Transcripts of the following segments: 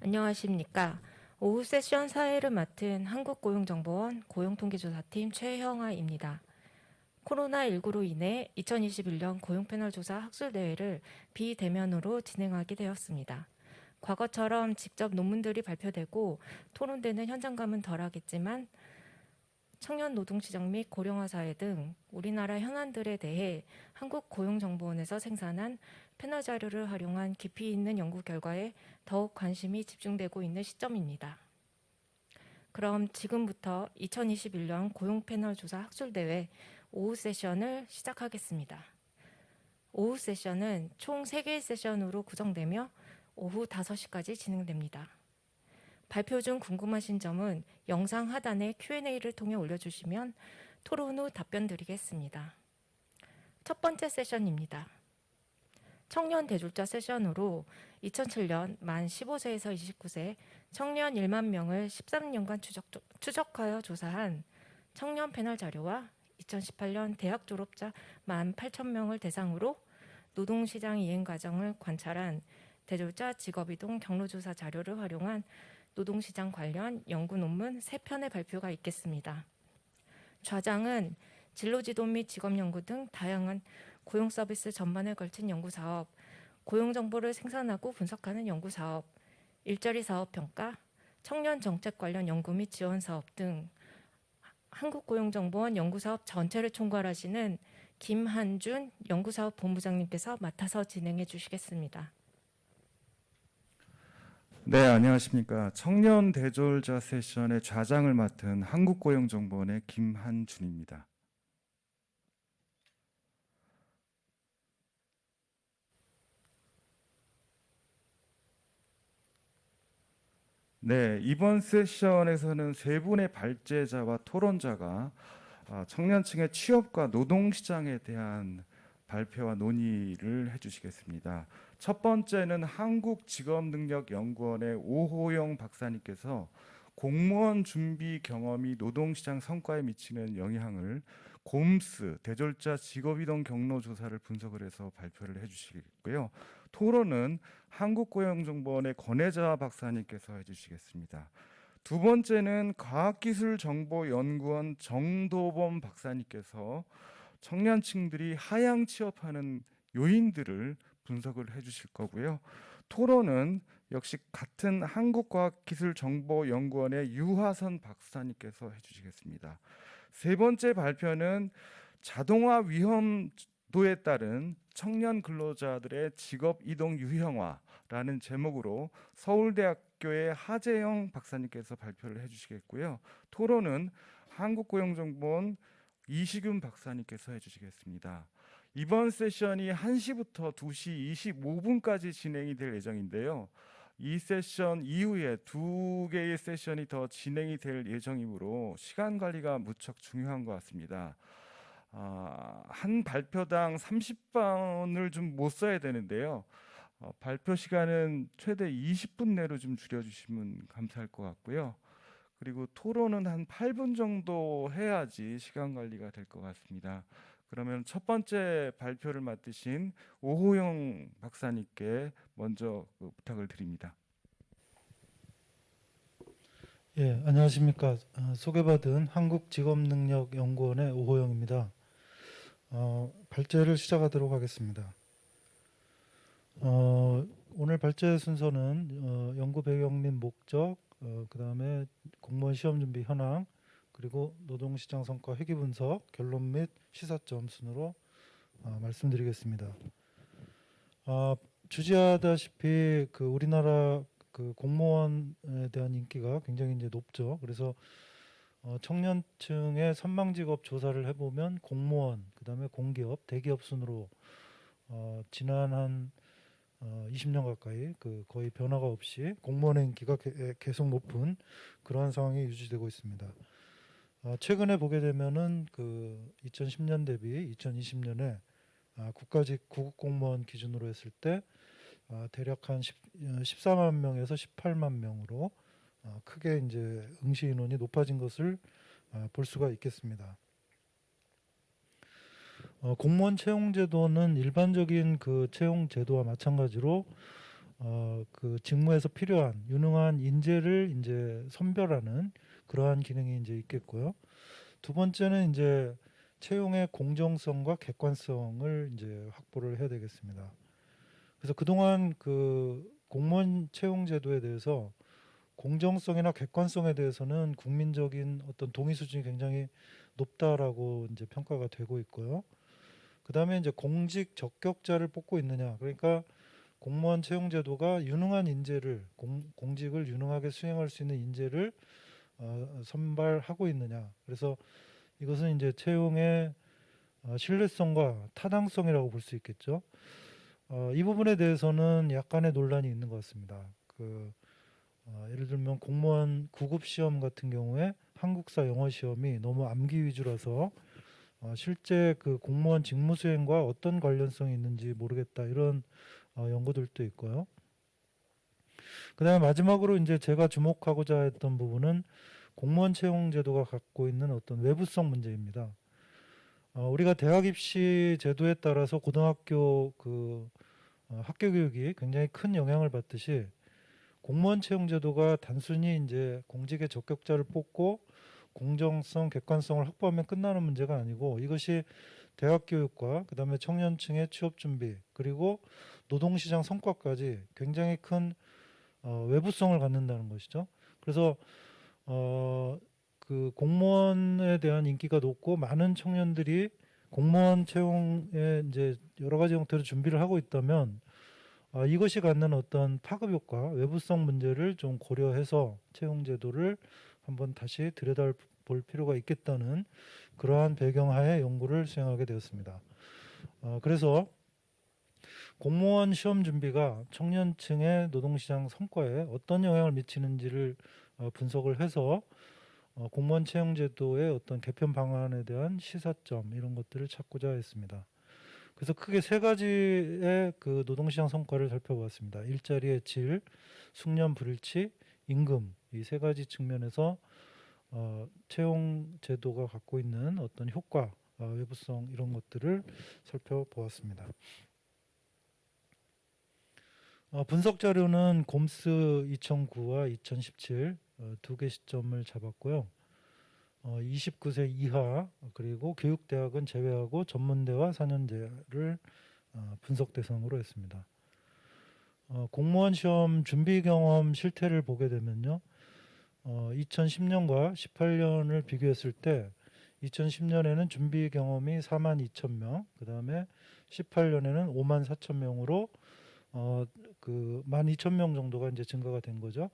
안녕하십니까. 오후 세션 사회를 맡은 한국고용정보원 고용통계조사팀 최형아입니다. 코로나19로 인해 2021년 고용패널 조사 학술대회를 비대면으로 진행하게 되었습니다. 과거처럼 직접 논문들이 발표되고 토론되는 현장감은 덜하겠지만 청년 노동시장 및 고령화 사회 등 우리나라 현안들에 대해 한국고용정보원에서 생산한 패널 자료를 활용한 깊이 있는 연구 결과에 더욱 관심이 집중되고 있는 시점입니다. 그럼 지금부터 2021년 고용패널 조사 학술대회 오후 세션을 시작하겠습니다. 오후 세션은 총 3개의 세션으로 구성되며 오후 5시까지 진행됩니다. 발표 중 궁금하신 점은 영상 하단에 Q&A를 통해 올려주시면 토론 후 답변 드리겠습니다. 첫 번째 세션입니다. 청년 대졸자 세션으로 2007년 만 15세에서 29세 청년 1만 명을 13년간 추적하여 조사한 청년 패널 자료와 2018년 대학 졸업자 18,000명을 대상으로 노동시장 이행 과정을 관찰한 대졸자 직업이동 경로조사 자료를 활용한 노동시장 관련 연구 논문 3편의 발표가 있겠습니다. 좌장은 진로지도 및 직업연구 등 다양한 고용 서비스 전반에 걸친 연구사업, 고용정보를 생산하고 분석하는 연구사업, 일자리 사업 평가, 청년 정책 관련 연구 및 지원 사업 등 한국고용정보원 연구사업 전체를 총괄하시는 김한준 연구사업 본부장님께서 맡아서 진행해 주시겠습니다. 네, 안녕하십니까. 청년 대졸자 세션의 좌장을 맡은 한국고용정보원의 김한준입니다. 네, 이번 세션에서는 3분의 발제자와 토론자가 청년층의 취업과 노동시장에 대한 발표와 논의를 해주시겠습니다. 첫 번째는 한국직업능력연구원의 오호영 박사님께서 공무원 준비 경험이 노동시장 성과에 미치는 영향을 곰스 대졸자 직업이동 경로 조사를 분석을 해서 발표를 해주시고요. 토론은 한국고용정보원의 권혜자 박사님께서 해주시겠습니다. 두 번째는 과학기술정보연구원 정도범 박사님께서 청년층들이 하향 취업하는 요인들을 분석을 해주실 거고요. 토론은 역시 같은 한국과학기술정보연구원의 유화선 박사님께서 해주시겠습니다. 세 번째 발표는 자동화 위험도에 따른 청년 근로자들의 직업 이동 유형화라는 제목으로 서울대학교의 하재영 박사님께서 발표를 해주시겠고요. 토론은 한국고용정보원 이시균 박사님께서 해주시겠습니다. 이번 세션이 1시부터 2시 25분까지 진행이 될 예정인데요. 이 세션 이후에 2개의 세션이 더 진행이 될 예정이므로 시간 관리가 무척 중요한 것 같습니다. 한 발표당 30분을 좀 못 써야 되는데요. 발표 시간은 최대 20분 내로 좀 줄여주시면 감사할 것 같고요. 그리고 토론은 한 8분 정도 해야지 시간 관리가 될 것 같습니다. 그러면 첫 번째 발표를 맡으신 오호영 박사님께 먼저 부탁을 드립니다. 예, 안녕하십니까. 소개받은 한국직업능력연구원의 오호영입니다. 발제를 시작하도록 하겠습니다. 오늘 발제 순서는 연구 배경 및 목적, 그 다음에 공무원 시험 준비 현황, 그리고 노동시장 성과 회귀 분석, 결론 및 시사점 순으로 말씀드리겠습니다. 주지하다시피 우리나라 공무원에 대한 인기가 굉장히 이제 높죠. 그래서 청년층의 선망직업 조사를 해보면 공무원, 그다음에 공기업, 대기업 순으로 지난 한 20년 가까이 거의 변화가 없이 공무원의 인기가 계속 높은 그러한 상황이 유지되고 있습니다. 최근에 보게 되면은 2010년 대비 2020년에 국가직 구급공무원 기준으로 했을 때 대략 한 14만 명에서 18만 명으로 크게 이제 응시 인원이 높아진 것을 볼 수가 있겠습니다. 공무원 채용 제도는 일반적인 채용 제도와 마찬가지로 그 직무에서 필요한 유능한 인재를 이제 선별하는 그러한 기능이 이제 있겠고요. 두 번째는 이제 채용의 공정성과 객관성을 이제 확보를 해야 되겠습니다. 그래서 그동안 그 공무원 채용 제도에 대해서 공정성이나 객관성에 대해서는 국민적인 어떤 동의 수준이 굉장히 높다라고 이제 평가가 되고 있고요. 그다음에 이제 공직 적격자를 뽑고 있느냐, 그러니까 공무원 채용 제도가 유능한 인재를 공직을 유능하게 수행할 수 있는 인재를 선발하고 있느냐. 그래서 이것은 이제 채용의 신뢰성과 타당성이라고 볼 수 있겠죠. 이 부분에 대해서는 약간의 논란이 있는 것 같습니다. 예를 들면 공무원 9급 시험 같은 경우에 한국사 영어 시험이 너무 암기 위주라서 실제 그 공무원 직무 수행과 어떤 관련성이 있는지 모르겠다, 이런 연구들도 있고요. 그다음에 마지막으로 이제 제가 주목하고자 했던 부분은 공무원 채용 제도가 갖고 있는 어떤 외부성 문제입니다. 우리가 대학 입시 제도에 따라서 고등학교 학교 교육이 굉장히 큰 영향을 받듯이 공무원 채용 제도가 단순히 이제 공직의 적격자를 뽑고 공정성, 객관성을 확보하면 끝나는 문제가 아니고, 이것이 대학 교육과 그다음에 청년층의 취업 준비, 그리고 노동시장 성과까지 굉장히 큰 외부성을 갖는다는 것이죠. 그래서 그 공무원에 대한 인기가 높고 많은 청년들이 공무원 채용에 이제 여러 가지 형태로 준비를 하고 있다면, 이것이 갖는 어떤 파급 효과, 외부성 문제를 좀 고려해서 채용 제도를 한번 다시 들여다볼 필요가 있겠다는 그러한 배경하에 연구를 수행하게 되었습니다. 그래서 공무원 시험 준비가 청년층의 노동시장 성과에 어떤 영향을 미치는지를 분석을 해서 공무원 채용 제도의 어떤 개편 방안에 대한 시사점, 이런 것들을 찾고자 했습니다. 그래서 크게 세 가지의 그 노동시장 성과를 살펴보았습니다. 일자리의 질, 숙련 불일치, 임금, 이 세 가지 측면에서 채용 제도가 갖고 있는 어떤 효과, 외부성, 이런 것들을 살펴보았습니다. 분석 자료는 곰스 2009와 2017 두 개 시점을 잡았고요. 29세 이하 그리고 교육대학은 제외하고 전문대와 4년제를 분석 대상으로 했습니다. 공무원 시험 준비 경험 실태를 보게 되면요, 2010년과 18년을 비교했을 때 2010년에는 준비 경험이 42,000명, 그 다음에 18년에는 54,000명으로 그 12,000명 정도가 이제 증가가 된 거죠.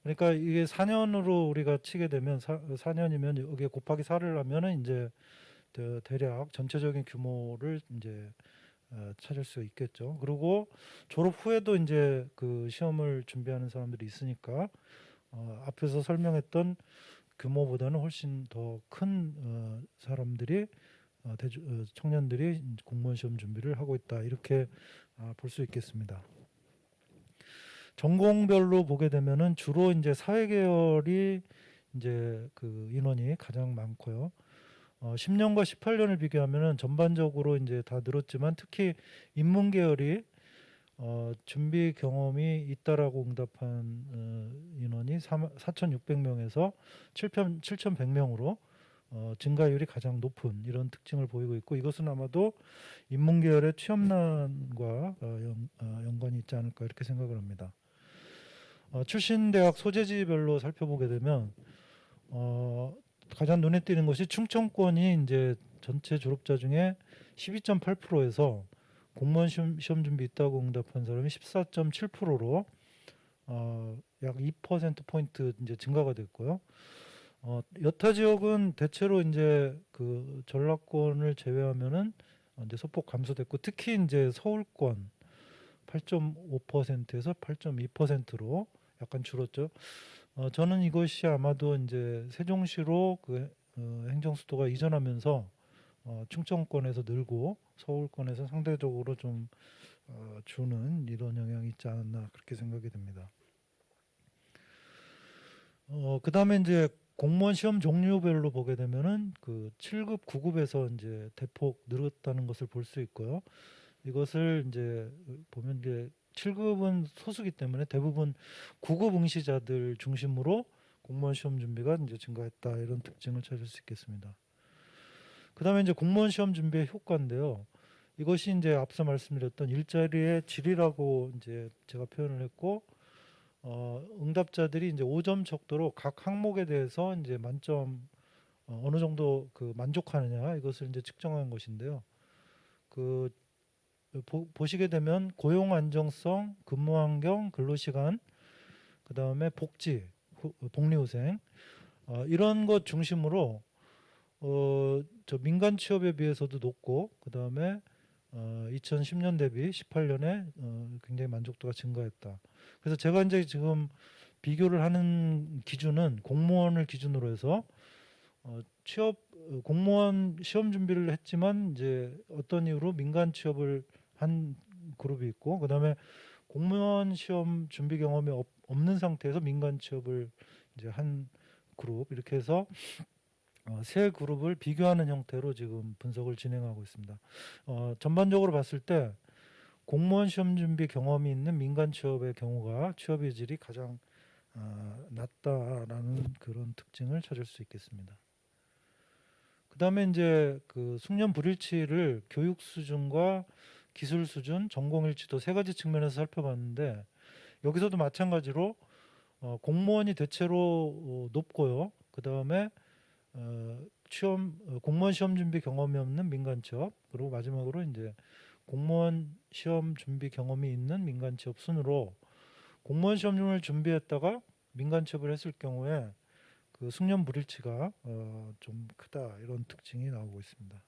그러니까 이게 4년으로 우리가 치게 되면 4년이면 여기에 곱하기 4를 하면은 이제 대략 전체적인 규모를 이제 찾을 수 있겠죠. 그리고 졸업 후에도 이제 그 시험을 준비하는 사람들이 있으니까 앞에서 설명했던 규모보다는 훨씬 더 큰 사람들이 청년들이 공무원 시험 준비를 하고 있다, 이렇게 볼 수 있겠습니다. 전공별로 보게 되면은 주로 이제 사회계열이 이제 그 인원이 가장 많고요. 10년과 18년을 비교하면은 전반적으로 이제 다 늘었지만 특히 인문계열이 준비 경험이 있다라고 응답한 인원이 4,600명에서 7,100명으로 증가율이 가장 높은 이런 특징을 보이고 있고, 이것은 아마도 인문계열의 취업난과 연관이 있지 않을까, 이렇게 생각을 합니다. 출신 대학 소재지별로 살펴보게 되면 가장 눈에 띄는 것이 충청권이 이제 전체 졸업자 중에 12.8%에서 공무원 시험 준비 있다고 응답한 사람이 14.7%로 약 2% 포인트 이제 증가가 됐고요. 여타 지역은 대체로 이제 그 전라권을 제외하면은 이제 소폭 감소됐고, 특히 이제 서울권 8.5%에서 8.2%로 약간 줄었죠. 저는 이것이 아마도 이제 세종시로 그 행정 수도가 이전하면서 충청권에서 늘고 서울권에서 상대적으로 좀 주는 이런 영향이 있지 않았나, 그렇게 생각이 됩니다. 그 다음에 이제 공무원 시험 종류별로 보게 되면은 그 7급, 9급에서 이제 대폭 늘었다는 것을 볼 수 있고요. 이것을 이제 보면 이제 7급은 소수기 때문에 대부분 9급 응시자들 중심으로 공무원 시험 준비가 이제 증가했다, 이런 특징을 찾을 수 있겠습니다. 그다음에 이제 공무원 시험 준비의 효과인데요. 이것이 이제 앞서 말씀드렸던 일자리의 질이라고 이제 제가 표현을 했고, 응답자들이 이제 5점 척도로 각 항목에 대해서 이제 만점 어느 정도 그 만족하느냐, 이것을 이제 측정한 것인데요. 그 보시게 되면 고용 안정성, 근무 환경, 근로 시간, 그다음에 복지, 복리후생, 이런 것 중심으로 저 민간 취업에 비해서도 높고, 그다음에 2010년 대비 18년에 굉장히 만족도가 증가했다. 그래서 제가 이제 지금 비교를 하는 기준은 공무원을 기준으로 해서 공무원 시험 준비를 했지만 이제 어떤 이유로 민간 취업을 한 그룹이 있고, 그다음에 공무원 시험 준비 경험이 없는 상태에서 민간 취업을 이제 한 그룹, 이렇게 해서 세 그룹을 비교하는 형태로 지금 분석을 진행하고 있습니다. 전반적으로 봤을 때 공무원 시험 준비 경험이 있는 민간 취업의 경우가 취업의 질이 가장 낮다라는 그런 특징을 찾을 수 있겠습니다. 그다음에 이제 그 숙련 불일치를 교육 수준과 기술 수준, 전공 일치도 세 가지 측면에서 살펴봤는데, 여기서도 마찬가지로 공무원이 대체로 높고요. 그다음에 공무원 시험 준비 경험이 없는 민간 취업, 그리고 마지막으로 이제 공무원 시험 준비 경험이 있는 민간 취업 순으로 공무원 시험을 준비했다가 민간 취업을 했을 경우에 그 숙련 불일치가 좀 크다, 이런 특징이 나오고 있습니다.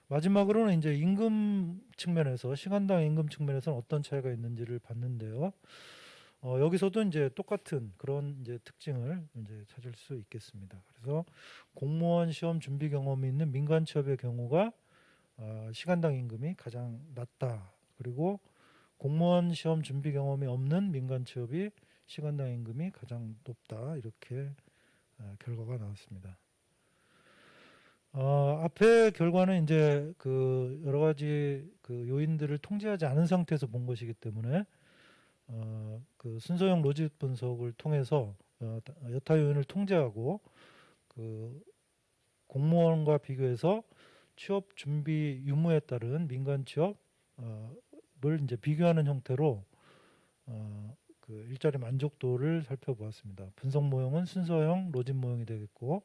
마지막으로는 이제 임금 측면에서, 시간당 임금 측면에서는 어떤 차이가 있는지를 봤는데요. 여기서도 이제 똑같은 그런 이제 특징을 이제 찾을 수 있겠습니다. 그래서 공무원 시험 준비 경험이 있는 민간 취업의 경우가 시간당 임금이 가장 낮다. 그리고 공무원 시험 준비 경험이 없는 민간 취업이 시간당 임금이 가장 높다. 이렇게 결과가 나왔습니다. 앞의 결과는 이제 그 여러 가지 그 요인들을 통제하지 않은 상태에서 본 것이기 때문에 그 순서형 로직 분석을 통해서 여타 요인을 통제하고 그 공무원과 비교해서 취업 준비 유무에 따른 민간 취업을 이제 비교하는 형태로 그 일자리 만족도를 살펴보았습니다. 분석 모형은 순서형 로직 모형이 되겠고,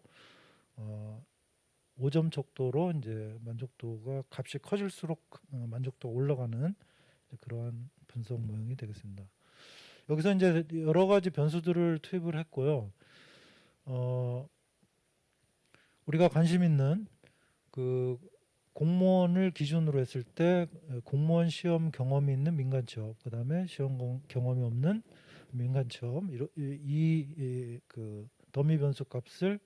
5점 척도로 이제 만족도가 값이 커질수록 만족도가 올라가는 그러한 분석 모형이 되겠습니다. 여기서 이제 여러 가지 변수들을 투입을 했고요. 우리가 관심 있는 그 공무원을 기준으로 했을 때 공무원 시험 경험이 있는 민간 취업, 그다음에 시험 경험이 없는 민간 취업, 그 더미 변수 값을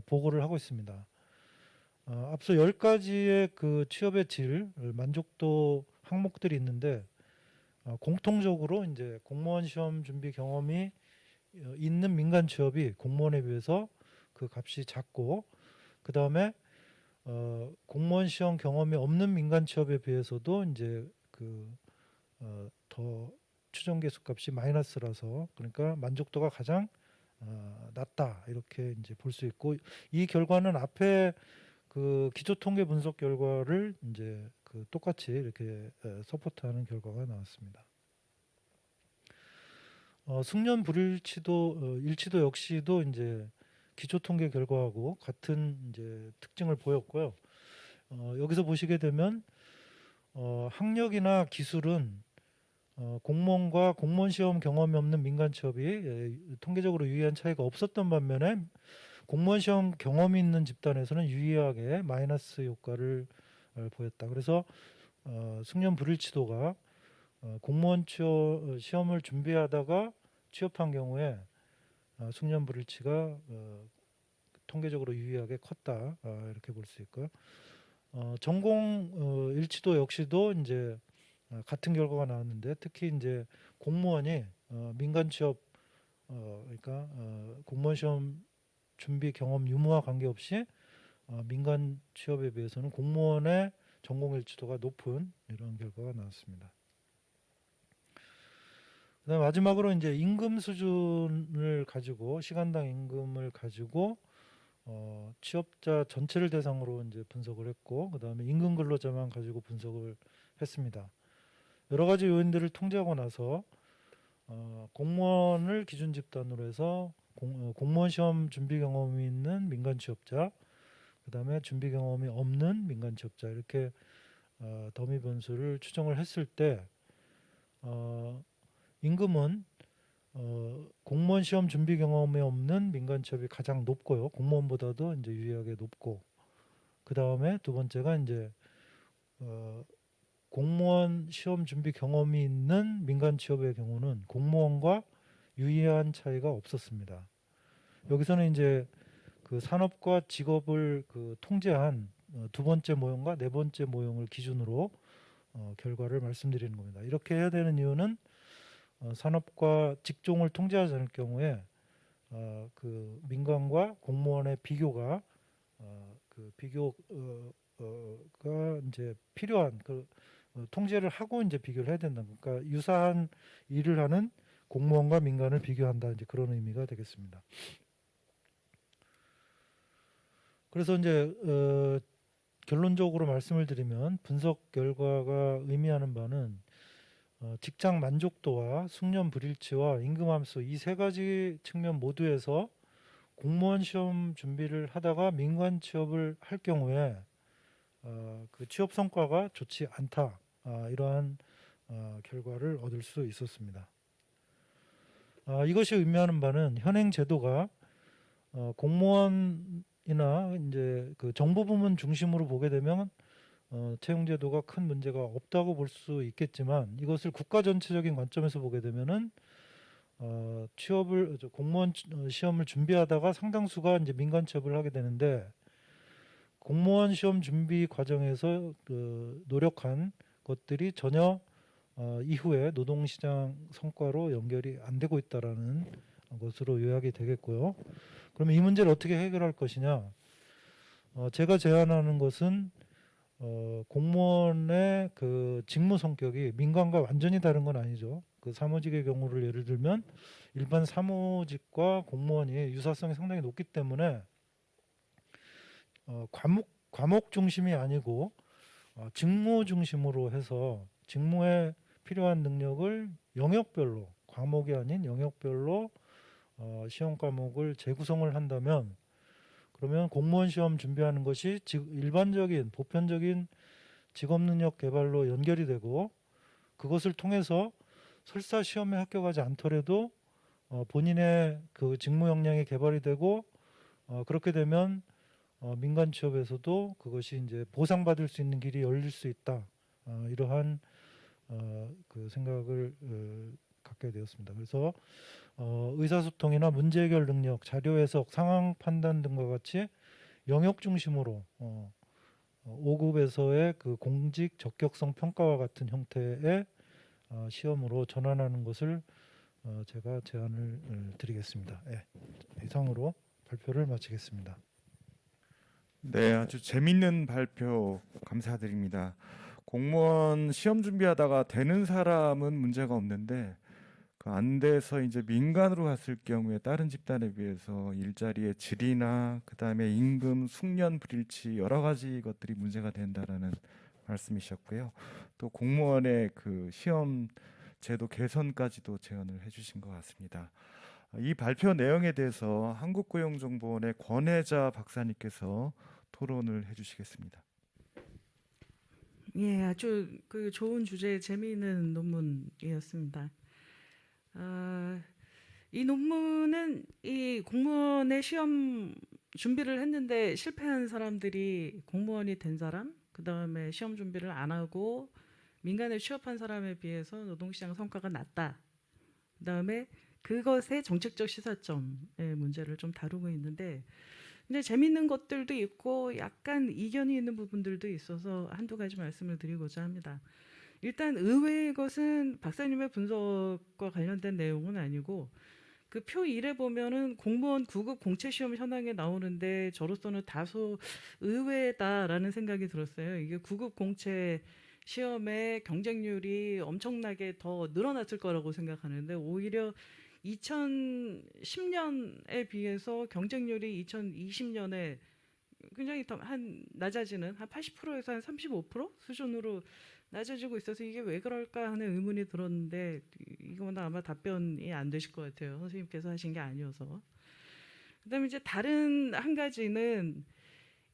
보고를 하고 있습니다. 앞서 10가지의 그 취업의 질 만족도 항목들이 있는데, 공통적으로 이제 공무원 시험 준비 경험이 있는 민간 취업이 공무원에 비해서 그 값이 작고, 그 다음에 공무원 시험 경험이 없는 민간 취업에 비해서도 이제 그 더 추정 계수 값이 마이너스라서, 그러니까 만족도가 가장 낮다, 이렇게 이제 볼 수 있고, 이 결과는 앞에 그 기초 통계 분석 결과를 이제 그 똑같이 이렇게 서포트하는 결과가 나왔습니다. 숙련 불일치도 일치도 역시도 이제 기초 통계 결과하고 같은 이제 특징을 보였고요. 여기서 보시게 되면 학력이나 기술은 공무원과 공무원 시험 경험이 없는 민간 취업이 통계적으로 유의한 차이가 없었던 반면에 공무원 시험 경험이 있는 집단에서는 유의하게 마이너스 효과를 보였다. 그래서 숙련 불일치도가 공무원 시험을 준비하다가 취업한 경우에 숙련 불일치가 통계적으로 유의하게 컸다, 이렇게 볼 수 있고요. 전공 일치도 역시도 이제 같은 결과가 나왔는데, 특히 이제 공무원이 민간 취업 그러니까 공무원 시험 준비 경험 유무와 관계없이 민간 취업에 비해서는 공무원의 전공 일치도가 높은 이런 결과가 나왔습니다. 그다음에 마지막으로 이제 임금 수준을 가지고 시간당 임금을 가지고 취업자 전체를 대상으로 이제 분석을 했고, 그다음에 임금 근로자만 가지고 분석을 했습니다. 여러 가지 요인들을 통제하고 나서 공무원을 기준 집단으로 해서 공무원 시험 준비 경험이 있는 민간 취업자, 그다음에 준비 경험이 없는 민간 취업자, 이렇게 더미 변수를 추정을 했을 때 임금은 공무원 시험 준비 경험이 없는 민간 취업이 가장 높고요. 공무원보다도 이제 유리하게 높고, 그 다음에 두 번째가 이제 공무원 시험 준비 경험이 있는 민간 취업의 경우는 공무원과 유의한 차이가 없었습니다. 여기서는 이제 그 산업과 직업을 그 통제한 두 번째 모형과 네 번째 모형을 기준으로 결과를 말씀드리는 겁니다. 이렇게 해야 되는 이유는 산업과 직종을 통제하지 않을 경우에 그 민간과 공무원의 비교가 그 비교가 이제 필요한 그 통제를 하고 이제 비교를 해야 된다. 그러니까 유사한 일을 하는 공무원과 민간을 비교한다. 이제 그런 의미가 되겠습니다. 그래서 이제 결론적으로 말씀을 드리면 분석 결과가 의미하는 바는 직장 만족도와 숙련 불일치와 임금 함수 이 세 가지 측면 모두에서 공무원 시험 준비를 하다가 민간 취업을 할 경우에 그 취업 성과가 좋지 않다, 이러한 결과를 얻을 수 있었습니다. 이것이 의미하는 바는 현행 제도가 공무원이나 이제 그 정보부문 중심으로 보게 되면 채용제도가 큰 문제가 없다고 볼 수 있겠지만, 이것을 국가 전체적인 관점에서 보게 되면은 공무원 시험을 준비하다가 상당수가 이제 민간 취업을 하게 되는데, 공무원 시험 준비 과정에서 노력한 것들이 전혀 이후에 노동시장 성과로 연결이 안 되고 있다라는 것으로 요약이 되겠고요. 그러면 이 문제를 어떻게 해결할 것이냐? 제가 제안하는 것은 공무원의 그 직무 성격이 민간과 완전히 다른 건 아니죠. 그 사무직의 경우를 예를 들면 일반 사무직과 공무원이 유사성이 상당히 높기 때문에 과목 중심이 아니고 직무 중심으로 해서 직무에 필요한 능력을 영역별로, 과목이 아닌 영역별로 시험 과목을 재구성을 한다면, 그러면 공무원 시험 준비하는 것이 일반적인 보편적인 직업 능력 개발로 연결이 되고, 그것을 통해서 설사 시험에 합격하지 않더라도 본인의 그 직무 역량이 개발이 되고, 그렇게 되면 민간 취업에서도 그것이 이제 보상받을 수 있는 길이 열릴 수 있다. 이러한 그 생각을 갖게 되었습니다. 그래서 의사소통이나 문제 해결 능력, 자료 해석, 상황 판단 등과 같이 영역 중심으로 5급에서의 그 공직 적격성 평가와 같은 형태의 시험으로 전환하는 것을 제가 제안을 드리겠습니다. 예, 이상으로 발표를 마치겠습니다. 네, 아주 재밌는 발표 감사드립니다. 공무원 시험 준비하다가 되는 사람은 문제가 없는데 그 안 돼서 이제 민간으로 갔을 경우에 다른 집단에 비해서 일자리의 질이나 그다음에 임금, 숙련 불일치 여러 가지 것들이 문제가 된다라는 말씀이셨고요. 또 공무원의 그 시험 제도 개선까지도 제언을 해주신 것 같습니다. 이 발표 내용에 대해서 한국고용정보원의 권혜자 박사님께서 토론을 해주시겠습니다. 예, 아주 그 좋은 주제의 재미있는 논문이었습니다. 이 논문은 이 공무원의 시험 준비를 했는데 실패한 사람들이 공무원이 된 사람, 그 다음에 시험 준비를 안 하고 민간에 취업한 사람에 비해서 노동시장 성과가 낮다. 그 다음에 그것의 정책적 시사점의 문제를 좀 다루고 있는데, 근데 재밌는 것들도 있고 약간 이견이 있는 부분들도 있어서 한두 가지 말씀을 드리고자 합니다. 일단 의외의 것은 박사님의 분석과 관련된 내용은 아니고, 그 표 1에 보면은 공무원 9급 공채 시험 현황에 나오는데 저로서는 다소 의외다라는 생각이 들었어요. 이게 9급 공채 시험의 경쟁률이 엄청나게 더 늘어났을 거라고 생각하는데 오히려 2010년에 비해서 경쟁률이 2020년에 굉장히 더 한 낮아지는 한 80%에서 한 35% 수준으로 낮아지고 있어서 이게 왜 그럴까 하는 의문이 들었는데 이거는 아마 답변이 안 되실 것 같아요. 선생님께서 하신 게 아니어서. 그다음에 이제 다른 한 가지는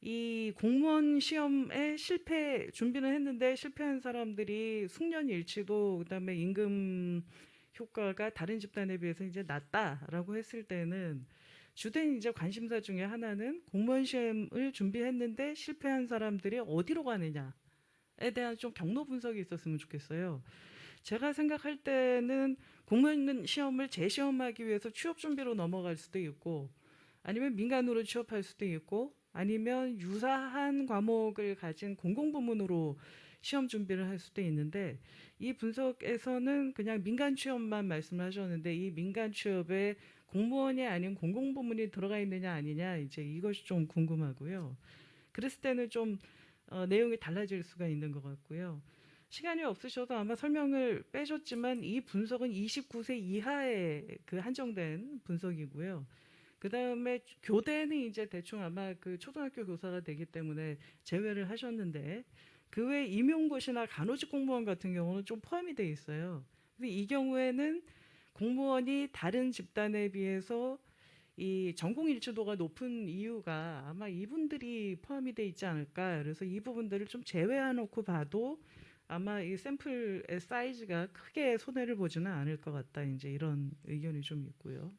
이 공무원 시험에 준비는 했는데 실패한 사람들이 숙련일치도 그다음에 임금 효과가 다른 집단에 비해서 이제 낮다라고 했을 때는 주된 이제 관심사 중에 하나는 공무원 시험을 준비했는데 실패한 사람들이 어디로 가느냐에 대한 좀 경로 분석이 있었으면 좋겠어요. 제가 생각할 때는 공무원 시험을 재시험하기 위해서 취업 준비로 넘어갈 수도 있고 아니면 민간으로 취업할 수도 있고 아니면 유사한 과목을 가진 공공부문으로 시험 준비를 할 수도 있는데 이 분석에서는 그냥 민간 취업만 말씀하셨는데 이 민간 취업에 공무원이 아닌 공공부문이 들어가 있느냐 아니냐 이제 이것이 좀 궁금하고요. 그랬을 때는 좀 내용이 달라질 수가 있는 것 같고요. 시간이 없으셔도 아마 설명을 빼줬지만 이 분석은 29세 이하에 그 한정된 분석이고요. 그 다음에 교대는 이제 대충 아마 그 초등학교 교사가 되기 때문에 제외를 하셨는데 그 외 임용고시나 간호직 공무원 같은 경우는 좀 포함이 돼 있어요. 근데 이 경우에는 공무원이 다른 집단에 비해서 이 전공 일치도가 높은 이유가 아마 이분들이 포함이 돼 있지 않을까. 그래서 이 부분들을 좀 제외해놓고 봐도 아마 이 샘플의 사이즈가 크게 손해를 보지는 않을 것 같다. 이제 이런 의견이 좀 있고요.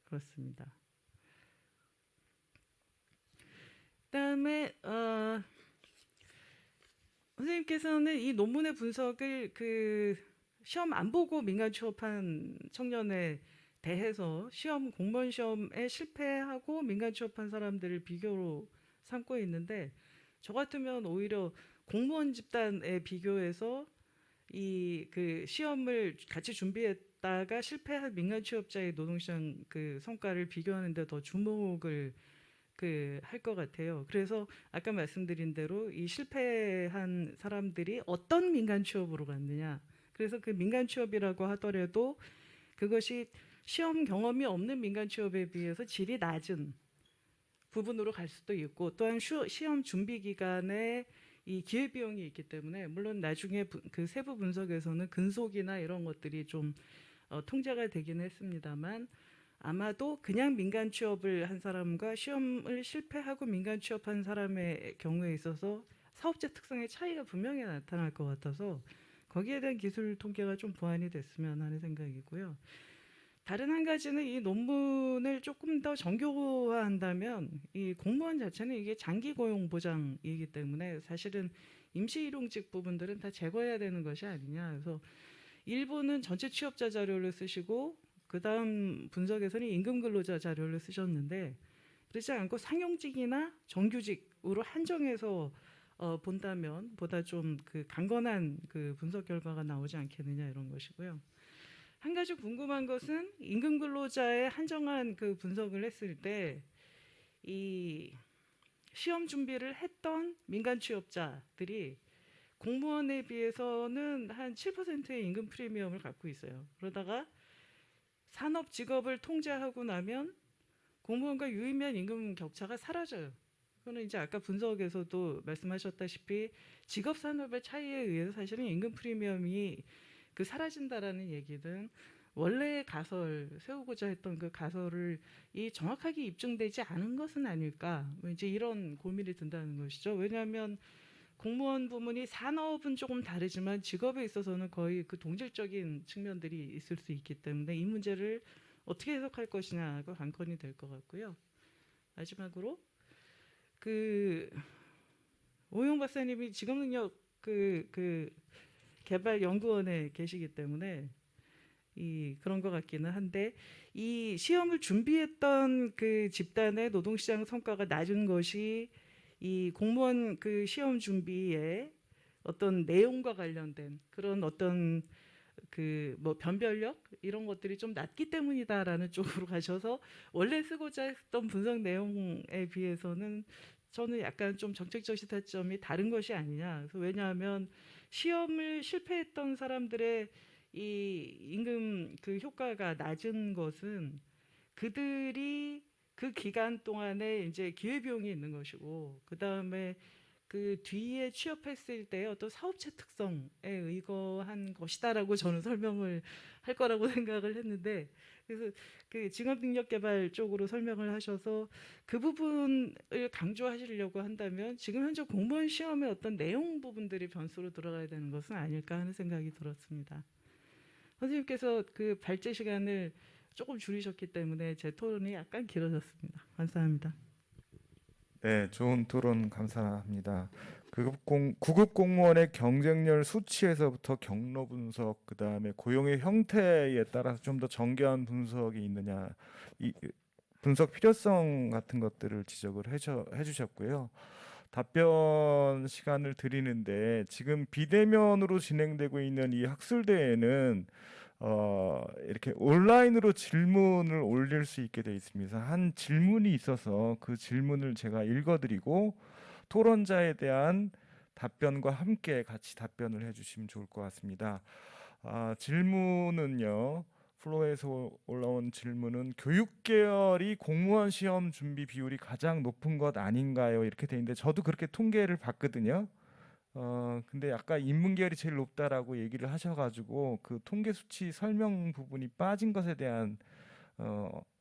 그렇습니다. 그다음에 선생님께서는 이 논문의 분석을 그 시험 안 보고 민간 취업한 청년에 대해서 공무원 시험에 실패하고 민간 취업한 사람들을 비교로 삼고 있는데 저 같으면 오히려 공무원 집단에 비교해서 이 그 시험을 같이 준비했다가 실패한 민간 취업자의 노동시장 그 성과를 비교하는데 더 주목을 할 것 같아요. 그래서 아까 말씀드린 대로 이 실패한 사람들이 어떤 민간 취업으로 갔느냐. 그래서 그 민간 취업이라고 하더라도 그것이 시험 경험이 없는 민간 취업에 비해서 질이 낮은 부분으로 갈 수도 있고 또한 시험 준비 기간에 이 기회비용이 있기 때문에 물론 나중에 그 세부 분석에서는 근속이나 이런 것들이 좀 통제가 되긴 했습니다만 아마도 그냥 민간 취업을 한 사람과 시험을 실패하고 민간 취업한 사람의 경우에 있어서 사업체 특성의 차이가 분명히 나타날 것 같아서 거기에 대한 기술 통계가 좀 보완이 됐으면 하는 생각이고요. 다른 한 가지는 이 논문을 조금 더 정교화한다면 이 공무원 자체는 이게 장기 고용 보장이기 때문에 사실은 임시 일용직 부분들은 다 제거해야 되는 것이 아니냐. 그래서 일부는 전체 취업자 자료를 쓰시고 그 다음 분석에서는 임금 근로자 자료를 쓰셨는데 그렇지 않고 상용직이나 정규직으로 한정해서 본다면 보다 좀 그 강건한 그 분석 결과가 나오지 않겠느냐 이런 것이고요. 한 가지 궁금한 것은 임금 근로자의 한정한 그 분석을 했을 때 이 시험 준비를 했던 민간 취업자들이 공무원에 비해서는 한 7%의 임금 프리미엄을 갖고 있어요. 그러다가 산업 직업을 통제하고 나면 공무원과 유의미한 임금 격차가 사라져요. 그거는 이제 아까 분석에서도 말씀하셨다시피 직업 산업의 차이에 의해서 사실은 임금 프리미엄이 그 사라진다라는 얘기는 원래 세우고자 했던 그 가설을 이 정확하게 입증되지 않은 것은 아닐까 이제 이런 고민이 든다는 것이죠. 왜냐하면 공무원 부문이 산업은 조금 다르지만 직업에 있어서는 거의 그 동질적인 측면들이 있을 수 있기 때문에 이 문제를 어떻게 해석할 것이냐가 관건이 될 것 같고요. 마지막으로 그 오용 박사님이 직업능력 개발 연구원에 계시기 때문에 그런 것 같기는 한데 이 시험을 준비했던 그 집단의 노동시장 성과가 낮은 것이 이 공무원 그 시험 준비에 어떤 내용과 관련된 그런 어떤 그 뭐 변별력 이런 것들이 좀 낮기 때문이다라는 쪽으로 가셔서 원래 쓰고자 했던 분석 내용에 비해서는 저는 약간 좀 정책적 시사점이 다른 것이 아니냐. 그래서 왜냐하면 시험을 실패했던 사람들의 이 임금 그 효과가 낮은 것은 그들이 그 기간 동안에 이제 기회비용이 있는 것이고, 그 다음에 그 뒤에 취업했을 때 어떤 사업체 특성에 의거한 것이다라고 저는 설명을 할 거라고 생각을 했는데, 그래서 그 직업능력개발 쪽으로 설명을 하셔서 그 부분을 강조하시려고 한다면 지금 현재 공무원 시험의 어떤 내용 부분들이 변수로 들어가야 되는 것은 아닐까 하는 생각이 들었습니다. 선생님께서 그 발제 시간을 조금 줄이셨기 때문에 제 토론이 약간 길어졌습니다. 감사합니다. 네, 좋은 토론 감사합니다. 구급 공무원의 경쟁률 수치에서부터 경로 분석, 그다음에 고용의 형태에 따라서 좀 더 정교한 분석이 있느냐, 이 분석 필요성 같은 것들을 지적을 해주셨고요. 답변 시간을 드리는데 지금 비대면으로 진행되고 있는 이 학술대회는 이렇게 온라인으로 질문을 올릴 수 있게 되어 있습니다. 한 질문이 있어서 그 질문을 제가 읽어드리고 토론자에 대한 답변과 함께 같이 답변을 해주시면 좋을 것 같습니다. 질문은요. 플로에서 올라온 질문은 교육 계열이 공무원 시험 준비 비율이 가장 높은 것 아닌가요? 이렇게 돼 있는데 저도 그렇게 통계를 봤거든요. 근데 아까 인문 계열이 제일 높다라고 얘기를 하셔가지고 그 통계 수치 설명 부분이 빠진 것에 대한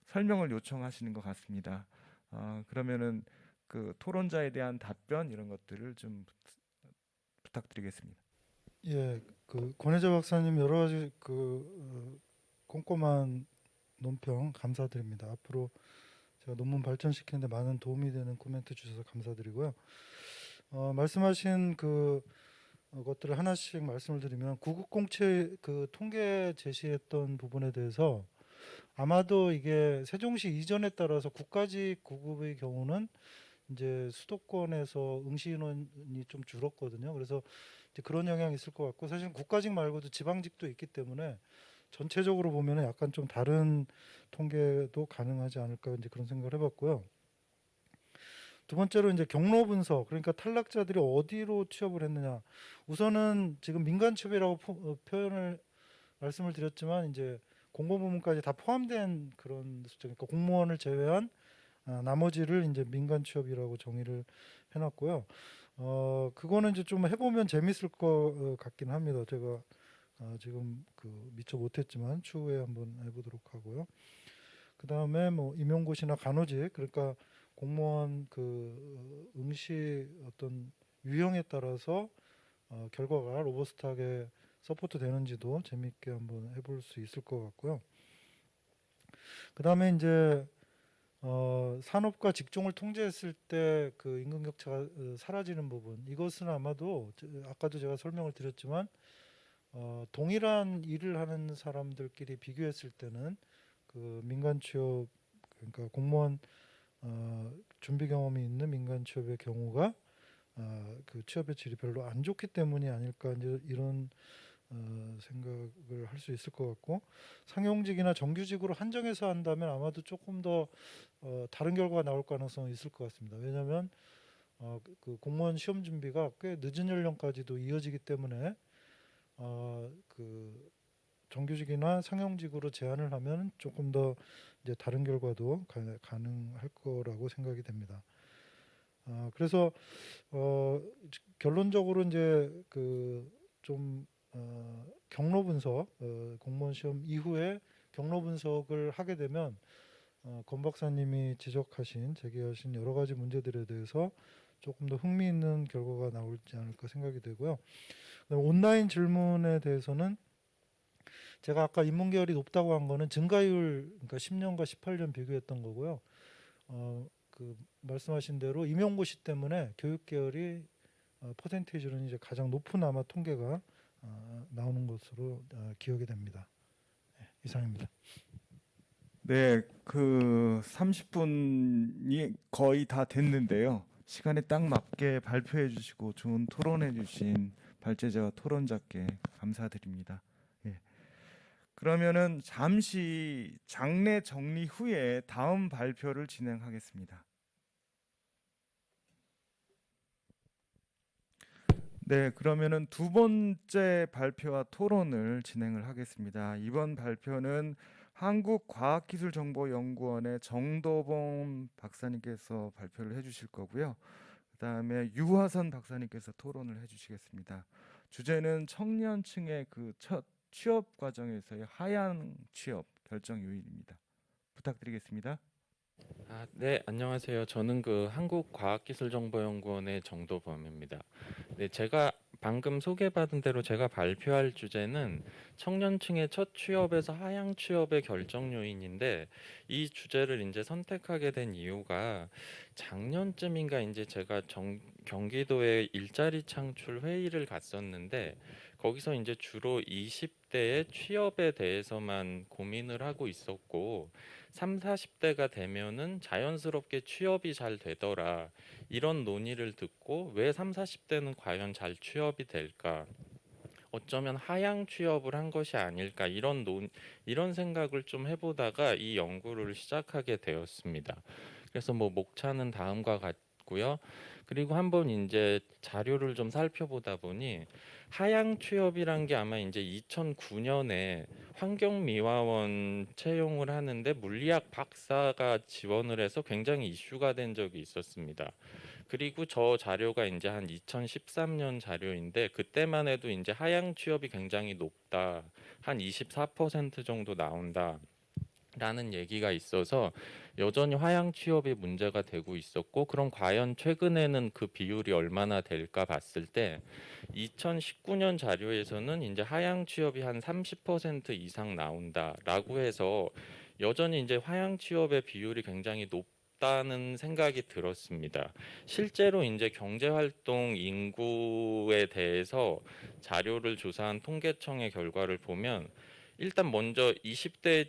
설명을 요청하시는 것 같습니다. 그러면은 그 토론자에 대한 답변 이런 것들을 좀 부탁드리겠습니다. 예, 그 권혜자 박사님 여러 가지 꼼꼼한 논평 감사드립니다. 앞으로 제가 논문 발전시키는데 많은 도움이 되는 코멘트 주셔서 감사드리고요. 말씀하신 것들을 하나씩 말씀을 드리면 구급공채 그 통계 제시했던 부분에 대해서 아마도 이게 세종시 이전에 따라서 국가직 구급의 경우는 이제 수도권에서 응시 인원이 좀 줄었거든요. 그래서 이제 그런 영향이 있을 것 같고, 사실 국가직 말고도 지방직도 있기 때문에 전체적으로 보면 약간 좀 다른 통계도 가능하지 않을까 이제 그런 생각을 해봤고요. 두 번째로 이제 경로 분석, 그러니까 탈락자들이 어디로 취업을 했느냐. 우선은 지금 민간 취업이라고 표현을 말씀을 드렸지만 이제 공공부문까지 다 포함된 그런 숫자, 그러니까 공무원을 제외한 나머지를 이제 민간 취업이라고 정의를 해놨고요. 그거는 이제 좀 해보면 재밌을 것 같긴 합니다. 제가 지금 미처 못했지만 추후에 한번 해보도록 하고요. 그 다음에 뭐 임용고시나 간호직, 그러니까 공무원 응시 어떤 유형에 따라서 결과가 로버스트하게 서포트 되는지도 재미있게 한번 해볼 수 있을 것 같고요. 그 다음에 이제 산업과 직종을 통제했을 때 그 임금 격차가 사라지는 부분, 이것은 아마도 아까도 제가 설명을 드렸지만 동일한 일을 하는 사람들끼리 비교했을 때는 그 민간 취업, 그러니까 공무원 준비 경험이 있는 민간 취업의 경우가 그 취업의 질이 별로 안 좋기 때문이 아닐까 이제 이런 생각을 할 수 있을 것 같고, 상용직이나 정규직으로 한정해서 한다면 아마도 조금 더 다른 결과가 나올 가능성이 있을 것 같습니다. 왜냐하면 그 공무원 시험 준비가 꽤 늦은 연령까지도 이어지기 때문에 그 정규직이나 상용직으로 제한을 하면 조금 더 이제 다른 결과도 가능할 거라고 생각이 됩니다. 그래서 결론적으로 이제 좀 경로 분석, 공무원 시험 이후에 경로 분석을 하게 되면 권 박사님이 제기하신 여러 가지 문제들에 대해서 조금 더 흥미있는 결과가 나올지 않을까 생각이 되고요. 온라인 질문에 대해서는 제가 아까 인문계열이 높다고 한 거는 증가율, 그러니까 10년과 18년 비교했던 거고요. 그 말씀하신 대로 임용고시 때문에 교육계열이 퍼센테이지로는 이제 가장 높은 아마 통계가 나오는 것으로 기억이 됩니다. 네, 이상입니다. 네, 그 30분이 거의 다 됐는데요. 시간에 딱 맞게 발표해 주시고 좋은 토론해 주신 발제자와 토론자께 감사드립니다. 예. 그러면은 잠시 장례 정리 후에 다음 발표를 진행하겠습니다. 네, 그러면은 두 번째 발표와 토론을 진행을 하겠습니다. 이번 발표는 한국과학기술정보연구원의 정도범 박사님께서 발표를 해주실 거고요. 그다음에 유화선 박사님께서 토론을 해주시겠습니다. 주제는 청년층의 그 첫 취업 과정에서의 하향 취업 결정 요인입니다. 부탁드리겠습니다. 네, 안녕하세요. 저는 그 한국과학기술정보연구원의 정도범입니다. 네, 제가 방금 소개받은 대로 제가 발표할 주제는 청년층의 첫 취업에서 하향 취업의 결정 요인인데, 이 주제를 이제 선택하게 된 이유가 작년쯤인가 이제 제가 경기도에 일자리 창출 회의를 갔었는데, 거기서 이제 주로 20대의 취업에 대해서만 고민을 하고 있었고 3, 40대가 되면은 자연스럽게 취업이 잘 되더라. 이런 논의를 듣고 왜 3, 40대는 과연 잘 취업이 될까? 어쩌면 하향 취업을 한 것이 아닐까? 이런 생각을 좀 해보다가 이 연구를 시작하게 되었습니다. 그래서 뭐 목차는 다음과 같고요. 그리고 한번 이제 자료를 좀 살펴보다 보니 하향 취업이란 게 아마 이제 2009년에 환경미화원 채용을 하는데 물리학 박사가 지원을 해서 굉장히 이슈가 된 적이 있었습니다. 그리고 저 자료가 이제 한 2013년 자료인데 그때만 해도 이제 하향 취업이 굉장히 높다. 한 24% 정도 나온다. 라는 얘기가 있어서 여전히 하향 취업이 문제가 되고 있었고, 그럼 과연 최근에는 그 비율이 얼마나 될까 봤을 때 2019년 자료에서는 이제 하향 취업이 한 30% 이상 나온다라고 해서 여전히 이제 하향 취업의 비율이 굉장히 높다는 생각이 들었습니다. 실제로 이제 경제활동 인구에 대해서 자료를 조사한 통계청의 결과를 보면 일단 먼저 20대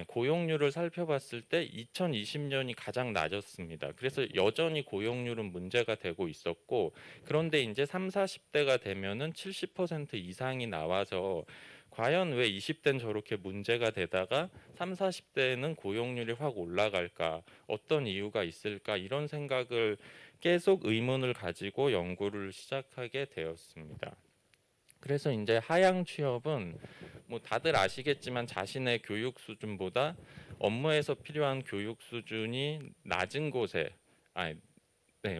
고용률을 살펴봤을 때 2020년이 가장 낮았습니다. 그래서 여전히 고용률은 문제가 되고 있었고, 그런데 이제 3, 40대가 되면은 70% 이상이 나와서 과연 왜 20대는 저렇게 문제가 되다가 3, 40대는 고용률이 확 올라갈까? 어떤 이유가 있을까? 이런 생각을 계속 의문을 가지고 연구를 시작하게 되었습니다. 그래서 이제 하향 취업은 뭐 다들 아시겠지만 자신의 교육 수준보다 업무에서 필요한 교육 수준이 낮은 곳에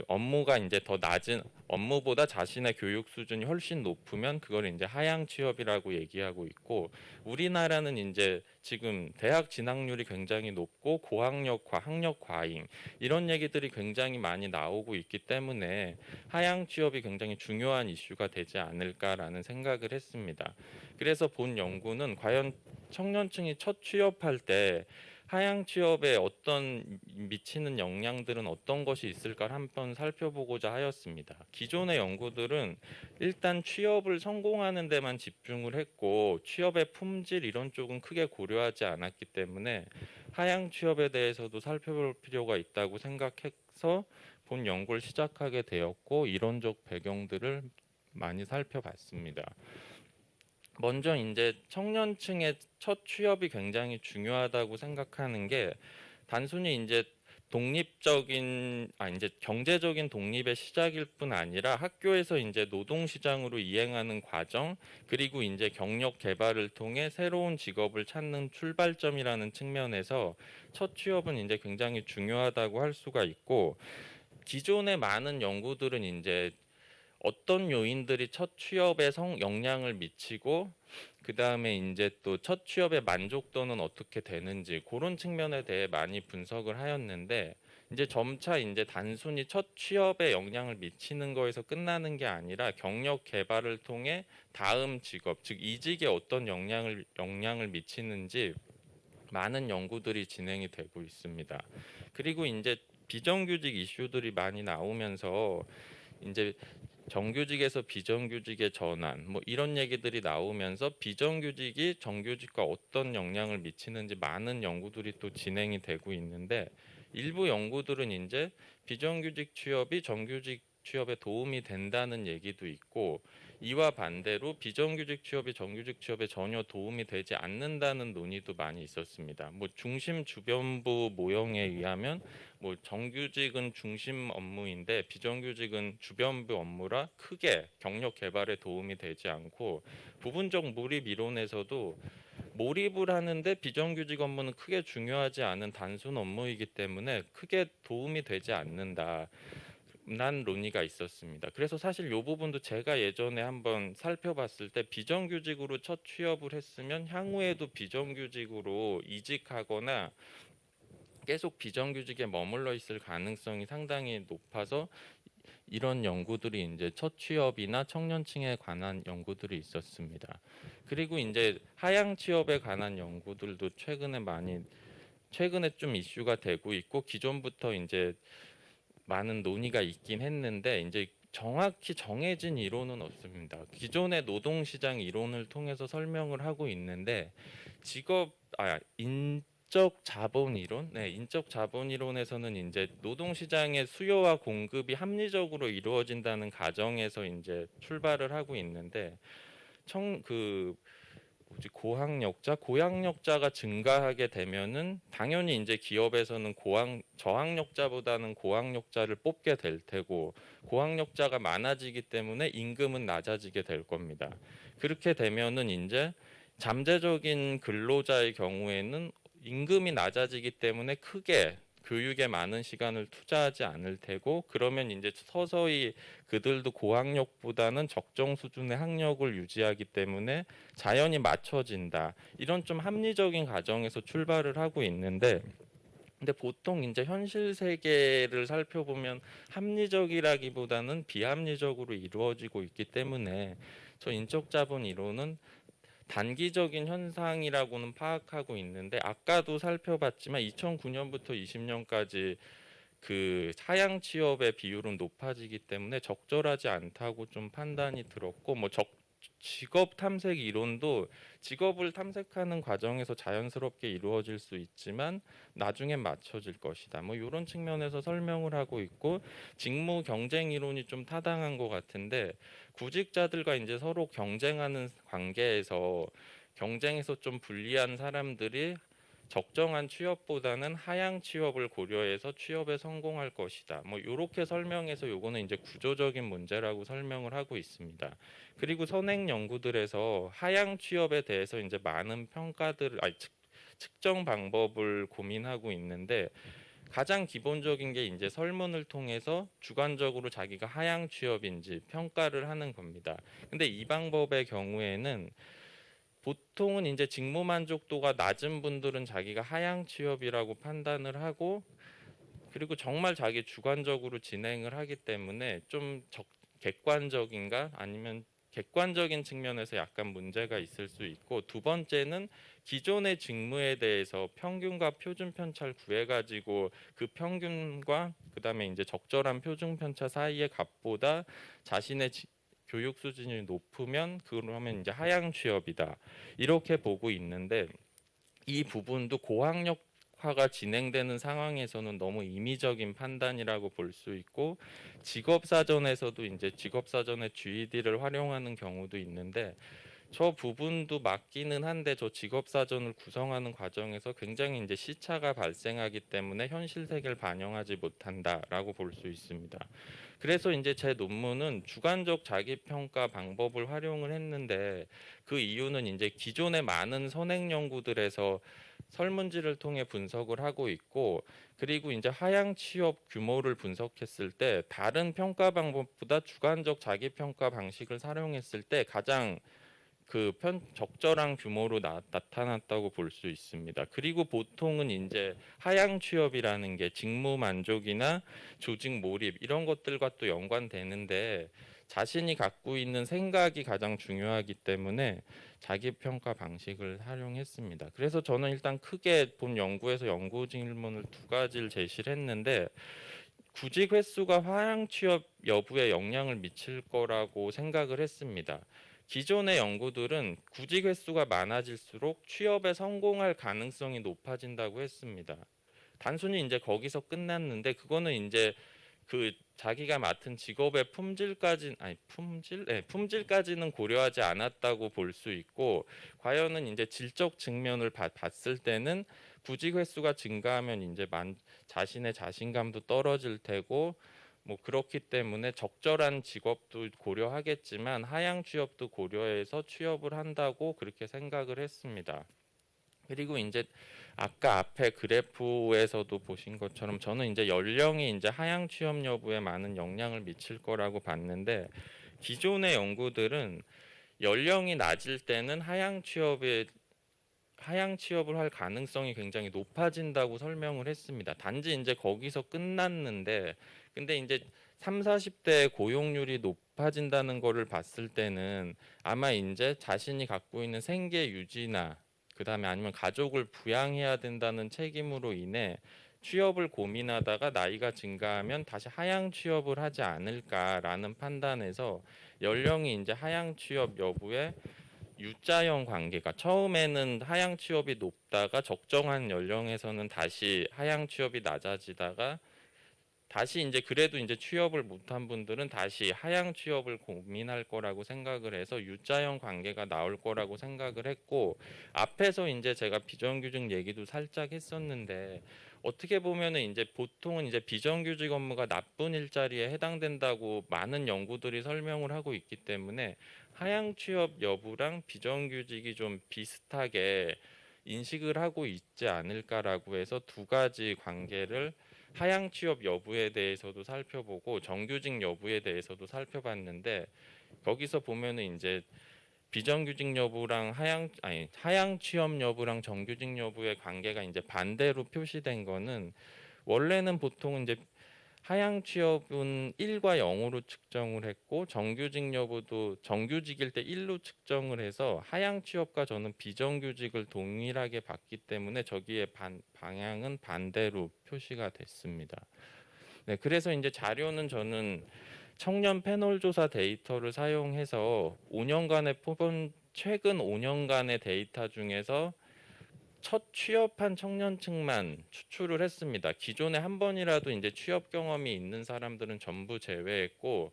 업무가 이제 더 낮은 업무보다 자신의 교육 수준이 훨씬 높으면 그걸 이제 하향 취업이라고 얘기하고 있고, 우리나라는 이제 지금 대학 진학률이 굉장히 높고 학력 과잉 이런 얘기들이 굉장히 많이 나오고 있기 때문에 하향 취업이 굉장히 중요한 이슈가 되지 않을까라는 생각을 했습니다. 그래서 본 연구는 과연 청년층이 첫 취업할 때 하향 취업에 어떤 미치는 영향들은 어떤 것이 있을까 한번 살펴보고자 하였습니다. 기존의 연구들은 일단 취업을 성공하는 데만 집중을 했고 취업의 품질 이런 쪽은 크게 고려하지 않았기 때문에 하향 취업에 대해서도 살펴볼 필요가 있다고 생각해서 본 연구를 시작하게 되었고 이론적 배경들을 많이 살펴봤습니다. 먼저 이제 청년층의 첫 취업이 굉장히 중요하다고 생각하는 게 단순히 이제 이제 경제적인 독립의 시작일 뿐 아니라 학교에서 이제 노동 시장으로 이행하는 과정, 그리고 이제 경력 개발을 통해 새로운 직업을 찾는 출발점이라는 측면에서 첫 취업은 이제 굉장히 중요하다고 할 수가 있고, 기존의 많은 연구들은 이제 어떤 요인들이 첫 취업에 영향을 미치고 그 다음에 이제 또 첫 취업의 만족도는 어떻게 되는지 그런 측면에 대해 많이 분석을 하였는데, 이제 점차 이제 단순히 첫 취업에 영향을 미치는 거에서 끝나는 게 아니라 경력 개발을 통해 다음 직업, 즉 이직에 어떤 영향을 미치는지 많은 연구들이 진행이 되고 있습니다. 그리고 이제 비정규직 이슈들이 많이 나오면서 이제 정규직에서 비정규직의 전환 뭐 이런 얘기들이 나오면서 비정규직이 정규직과 어떤 영향을 미치는지 많은 연구들이 또 진행이 되고 있는데, 일부 연구들은 이제 비정규직 취업이 정규직 취업에 도움이 된다는 얘기도 있고, 이와 반대로 비정규직 취업이 정규직 취업에 전혀 도움이 되지 않는다는 논의도 많이 있었습니다. 뭐 중심 주변부 모형에 의하면 뭐 정규직은 중심 업무인데 비정규직은 주변부 업무라 크게 경력 개발에 도움이 되지 않고, 부분적 몰입 이론에서도 몰입을 하는데 비정규직 업무는 크게 중요하지 않은 단순 업무이기 때문에 크게 도움이 되지 않는다. 난 논의가 있었습니다. 그래서 사실 이 부분도 제가 예전에 한번 살펴봤을 때 비정규직으로 첫 취업을 했으면 향후에도 비정규직으로 이직하거나 계속 비정규직에 머물러 있을 가능성이 상당히 높아서 이런 연구들이 이제 첫 취업이나 청년층에 관한 연구들이 있었습니다. 그리고 이제 하향 취업에 관한 연구들도 최근에 좀 이슈가 되고 있고, 기존부터 이제 많은 논의가 있긴 했는데 이제 정확히 정해진 이론은 없습니다. 기존의 노동시장 이론을 통해서 설명을 하고 있는데 인적 자본 이론, 인적 자본 이론에서는 이제 노동시장의 수요와 공급이 합리적으로 이루어진다는 가정에서 이제 출발을 하고 있는데 고학력자가 증가하게 되면은 당연히 이제 기업에서는 저학력자보다는 고학력자를 뽑게 될 테고, 고학력자가 많아지기 때문에 임금은 낮아지게 될 겁니다. 그렇게 되면은 이제 잠재적인 근로자의 경우에는 임금이 낮아지기 때문에 크게 교육에 많은 시간을 투자하지 않을 테고, 그러면 이제 서서히 그들도 고학력보다는 적정 수준의 학력을 유지하기 때문에 자연히 맞춰진다. 이런 좀 합리적인 가정에서 출발을 하고 있는데, 근데 보통 이제 현실 세계를 살펴보면 합리적이라기보다는 비합리적으로 이루어지고 있기 때문에 저 인적 자본 이론은 단기적인 현상이라고는 파악하고 있는데, 아까도 살펴봤지만 2009년부터 20년까지 그 하향 취업의 비율은 높아지기 때문에 적절하지 않다고 좀 판단이 들었고, 직업 탐색 이론도 직업을 탐색하는 과정에서 자연스럽게 이루어질 수 있지만 나중에 맞춰질 것이다. 뭐 이런 측면에서 설명을 하고 있고, 직무 경쟁 이론이 좀 타당한 것 같은데, 구직자들과 이제 서로 경쟁하는 관계에서 경쟁에서 좀 불리한 사람들이 적정한 취업보다는 하향 취업을 고려해서 취업에 성공할 것이다. 뭐 이렇게 설명해서 요거는 이제 구조적인 문제라고 설명을 하고 있습니다. 그리고 선행 연구들에서 하향 취업에 대해서 이제 많은 측정 방법을 고민하고 있는데, 가장 기본적인 게 이제 설문을 통해서 주관적으로 자기가 하향 취업인지 평가를 하는 겁니다. 근데 이 방법의 경우에는 보통은 이제 직무 만족도가 낮은 분들은 자기가 하향 취업이라고 판단을 하고, 그리고 정말 자기 주관적으로 진행을 하기 때문에 좀 객관적인가 아니면 객관적인 측면에서 약간 문제가 있을 수 있고, 두 번째는 기존의 직무에 대해서 평균과 표준 편차를 구해가지고 그 평균과 그다음에 이제 적절한 표준 편차 사이의 값보다 자신의 교육 수준이 높으면 그러면 이제 하향 취업이다, 이렇게 보고 있는데, 이 부분도 고학력화가 진행되는 상황에서는 너무 임의적인 판단이라고 볼 수 있고, 직업사전에서도 이제 직업사전의 GED를 활용하는 경우도 있는데, 저 부분도 맞기는 한데 저 직업사전을 구성하는 과정에서 굉장히 이제 시차가 발생하기 때문에 현실 세계를 반영하지 못한다라고 볼 수 있습니다. 그래서 이제 제 논문은 주관적 자기평가 방법을 활용을 했는데, 그 이유는 이제 기존의 많은 선행 연구들에서 설문지를 통해 분석을 하고 있고, 그리고 이제 하향 취업 규모를 분석했을 때 다른 평가 방법보다 주관적 자기평가 방식을 사용했을 때 가장 적절한 규모로 나타났다고 볼 수 있습니다. 그리고 보통은 이제 하향 취업이라는 게 직무 만족이나 조직 몰입 이런 것들과 또 연관되는데, 자신이 갖고 있는 생각이 가장 중요하기 때문에 자기 평가 방식을 활용했습니다. 그래서 저는 일단 크게 본 연구에서 연구 질문을 두 가지를 제시를 했는데, 구직 횟수가 하향 취업 여부에 영향을 미칠 거라고 생각을 했습니다. 기존의 연구들은 구직 횟수가 많아질수록 취업에 성공할 가능성이 높아진다고 했습니다. 단순히 이제 거기서 끝났는데, 그거는 이제 그 자기가 맡은 직업의 품질까지는 고려하지 않았다고 볼 수 있고, 과연은 이제 질적 측면을 봤을 때는 구직 횟수가 증가하면 이제 자신의 자신감도 떨어질 테고, 뭐 그렇기 때문에 적절한 직업도 고려하겠지만 하향 취업도 고려해서 취업을 한다고 그렇게 생각을 했습니다. 그리고 이제 아까 앞에 그래프에서도 보신 것처럼 저는 이제 연령이 이제 하향 취업 여부에 많은 영향을 미칠 거라고 봤는데, 기존의 연구들은 연령이 낮을 때는 하향 취업을 할 가능성이 굉장히 높아진다고 설명을 했습니다. 단지 이제 거기서 끝났는데, 근데 이제 3, 40대 고용률이 높아진다는 거를 봤을 때는 아마 이제 자신이 갖고 있는 생계 유지나 그다음에 아니면 가족을 부양해야 된다는 책임으로 인해 취업을 고민하다가 나이가 증가하면 다시 하향 취업을 하지 않을까라는 판단에서 연령이 이제 하향 취업 여부에 U자형 관계가, 처음에는 하향 취업이 높다가 적정한 연령에서는 다시 하향 취업이 낮아지다가 다시 이제 그래도 이제 취업을 못한 분들은 다시 하향 취업을 고민할 거라고 생각을 해서 U자형 관계가 나올 거라고 생각을 했고, 앞에서 이제 제가 비정규직 얘기도 살짝 했었는데, 어떻게 보면은 이제 보통은 이제 비정규직 업무가 나쁜 일자리에 해당된다고 많은 연구들이 설명을 하고 있기 때문에 하향 취업 여부랑 비정규직이 좀 비슷하게 인식을 하고 있지 않을까라고 해서 두 가지 관계를 하향 취업 여부에 대해서도 살펴보고 정규직 여부에 대해서도 살펴봤는데, 거기서 보면은 이제 비정규직 여부랑 하향 취업 여부랑 정규직 여부의 관계가 이제 반대로 표시된 거는, 원래는 보통 이제 하향 취업은 1과 0으로 측정을 했고 정규직 여부도 정규직일 때 1로 측정을 해서 하향 취업과 저는 비정규직을 동일하게 봤기 때문에 저기에 방향은 반대로 표시가 됐습니다. 네, 그래서 이제 자료는 저는 청년 패널 조사 데이터를 사용해서 5년간의 최근 5년간의 데이터 중에서 첫 취업한 청년층만 추출을 했습니다. 기존에 한 번이라도 이제 취업 경험이 있는 사람들은 전부 제외했고,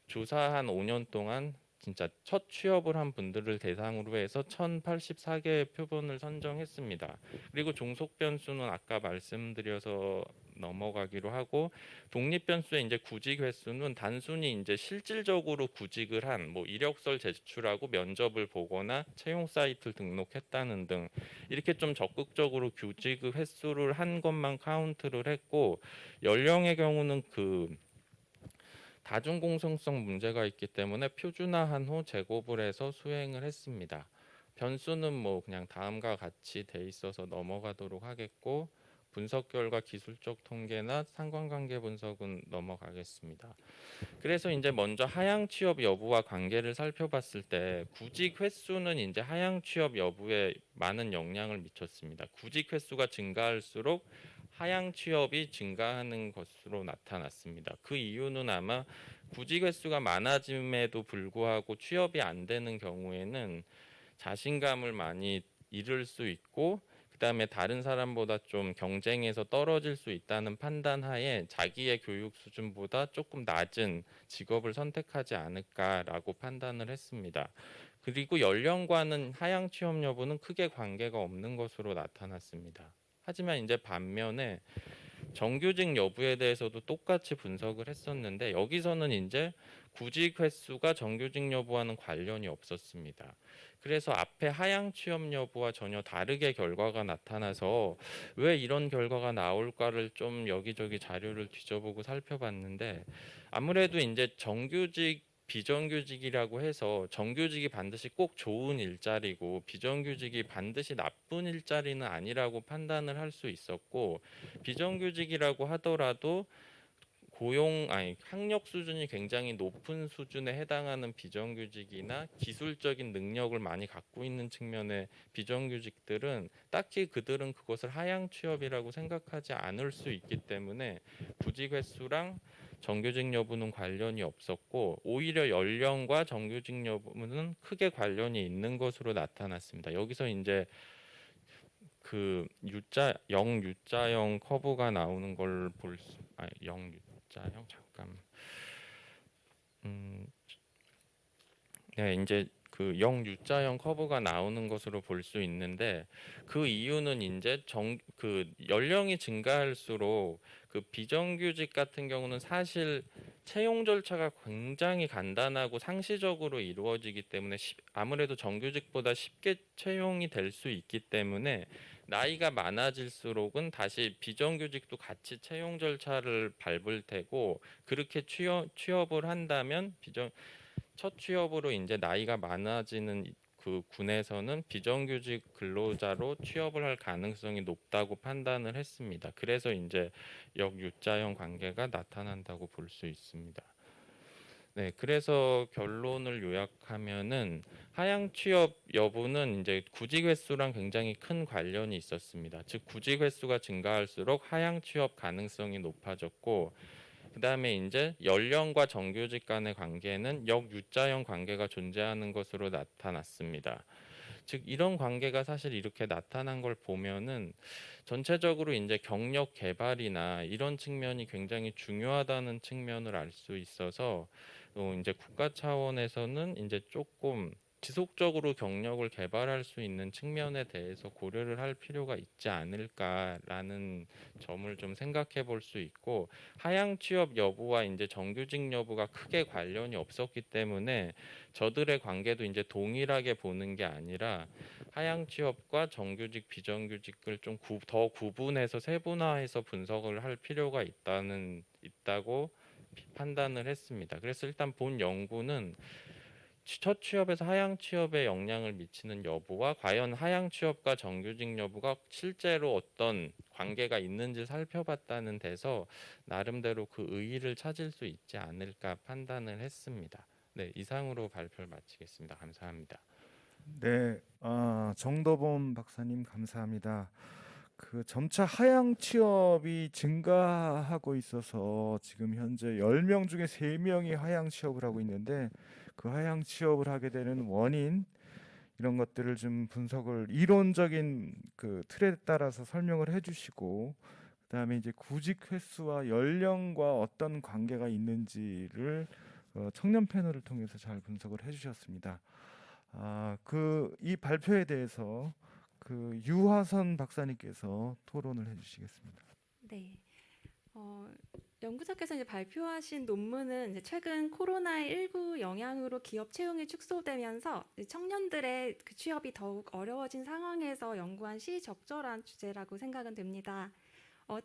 조사한 5년 동안 진짜 첫 취업을 한 분들을 대상으로 해서 1084개의 표본을 선정했습니다. 그리고 종속 변수는 아까 말씀드려서 넘어가기로 하고, 독립 변수의 이제 구직 횟수는 단순히 이제 실질적으로 구직을 한 뭐 이력서를 제출하고 면접을 보거나 채용 사이트를 등록했다는 등 이렇게 좀 적극적으로 구직 횟수를 한 것만 카운트를 했고, 연령의 경우는 그 다중 공정성 문제가 있기 때문에 표준화한 후 제곱을 해서 수행을 했습니다. 변수는 뭐 그냥 다음과 같이 돼 있어서 넘어가도록 하겠고, 분석 결과 기술적 통계나 상관관계 분석은 넘어가겠습니다. 그래서 이제 먼저 하향 취업 여부와 관계를 살펴봤을 때 구직 횟수는 이제 하향 취업 여부에 많은 영향을 미쳤습니다. 구직 횟수가 증가할수록 하향 취업이 증가하는 것으로 나타났습니다. 그 이유는 아마 구직 횟수가 많아짐에도 불구하고 취업이 안 되는 경우에는 자신감을 많이 잃을 수 있고, 그다음에 다른 사람보다 좀 경쟁에서 떨어질 수 있다는 판단하에 자기의 교육 수준보다 조금 낮은 직업을 선택하지 않을까라고 판단을 했습니다. 그리고 연령과는 하향 취업 여부는 크게 관계가 없는 것으로 나타났습니다. 하지만 이제 반면에 정규직 여부에 대해서도 똑같이 분석을 했었는데, 여기서는 이제 구직 횟수가 정규직 여부와는 관련이 없었습니다. 그래서 앞에 하향 취업 여부와 전혀 다르게 결과가 나타나서 왜 이런 결과가 나올까를 좀 여기저기 자료를 뒤져보고 살펴봤는데, 아무래도 이제 정규직 비정규직이라고 해서 정규직이 반드시 꼭 좋은 일자리고 비정규직이 반드시 나쁜 일자리는 아니라고 판단을 할 수 있었고, 비정규직이라고 하더라도 학력 수준이 굉장히 높은 수준에 해당하는 비정규직이나 기술적인 능력을 많이 갖고 있는 측면의 비정규직들은 딱히 그들은 그것을 하향 취업이라고 생각하지 않을 수 있기 때문에 구직 횟수랑 정규직 여부는 관련이 없었고, 오히려 연령과 정규직 여부는 크게 관련이 있는 것으로 나타났습니다. 여기서 이제 그 U자형 커브가 나오는 걸 0 U자형 잠깐. 네, 이제 그 0U자형 커브가 나오는 것으로 볼 수 있는데 그 이유는 이제 그 연령이 증가할수록 그 비정규직 같은 경우는 사실 채용 절차가 굉장히 간단하고 상시적으로 이루어지기 때문에 아무래도 정규직보다 쉽게 채용이 될 수 있기 때문에 나이가 많아질수록은 다시 비정규직도 같이 채용 절차를 밟을 테고 그렇게 취업을 한다면 첫 취업으로 이제 나이가 많아지는 그 군에서는 비정규직 근로자로 취업을 할 가능성이 높다고 판단을 했습니다. 그래서 이제 역유자형 관계가 나타난다고 볼 수 있습니다. 네, 그래서 결론을 요약하면은 하향 취업 여부는 이제 구직 횟수랑 굉장히 큰 관련이 있었습니다. 즉 구직 횟수가 증가할수록 하향 취업 가능성이 높아졌고 그다음에 이제 연령과 정규직 간의 관계는 역유자형 관계가 존재하는 것으로 나타났습니다. 즉 이런 관계가 사실 이렇게 나타난 걸 보면은 전체적으로 이제 경력 개발이나 이런 측면이 굉장히 중요하다는 측면을 알 수 있어서 이제 국가 차원에서는 이제 조금 지속적으로 경력을 개발할 수 있는 측면에 대해서 고려를 할 필요가 있지 않을까라는 점을 좀 생각해 볼 수 있고 하향 취업 여부와 이제 정규직 여부가 크게 관련이 없었기 때문에 저들의 관계도 이제 동일하게 보는 게 아니라 하향 취업과 정규직 비정규직을 좀 더 구분해서 세분화해서 분석을 할 필요가 있다고 판단을 했습니다. 그래서 일단 본 연구는 첫 취업에서 하향 취업에 영향을 미치는 여부와 과연 하향 취업과 정규직 여부가 실제로 어떤 관계가 있는지 살펴봤다는 데서 나름대로 그 의의를 찾을 수 있지 않을까 판단을 했습니다. 네, 이상으로 발표를 마치겠습니다. 감사합니다. 네, 정도범 박사님 감사합니다. 그 점차 하향 취업이 증가하고 있어서 지금 현재 10명 중에 3명이 하향 취업을 하고 있는데 그 하향 취업을 하게 되는 원인 이런 것들을 좀 분석을 이론적인 그 틀에 따라서 설명을 해주시고 그다음에 이제 구직 횟수와 연령과 어떤 관계가 있는지를 청년 패널을 통해서 잘 분석을 해주셨습니다. 이 발표에 대해서 그 유화선 박사님께서 토론을 해주시겠습니다. 네. 연구자께서 이제 발표하신 논문은 이제 최근 코로나19 영향으로 기업 채용이 축소되면서 이제 청년들의 그 취업이 더욱 어려워진 상황에서 연구한 시적절한 주제라고 생각은 됩니다.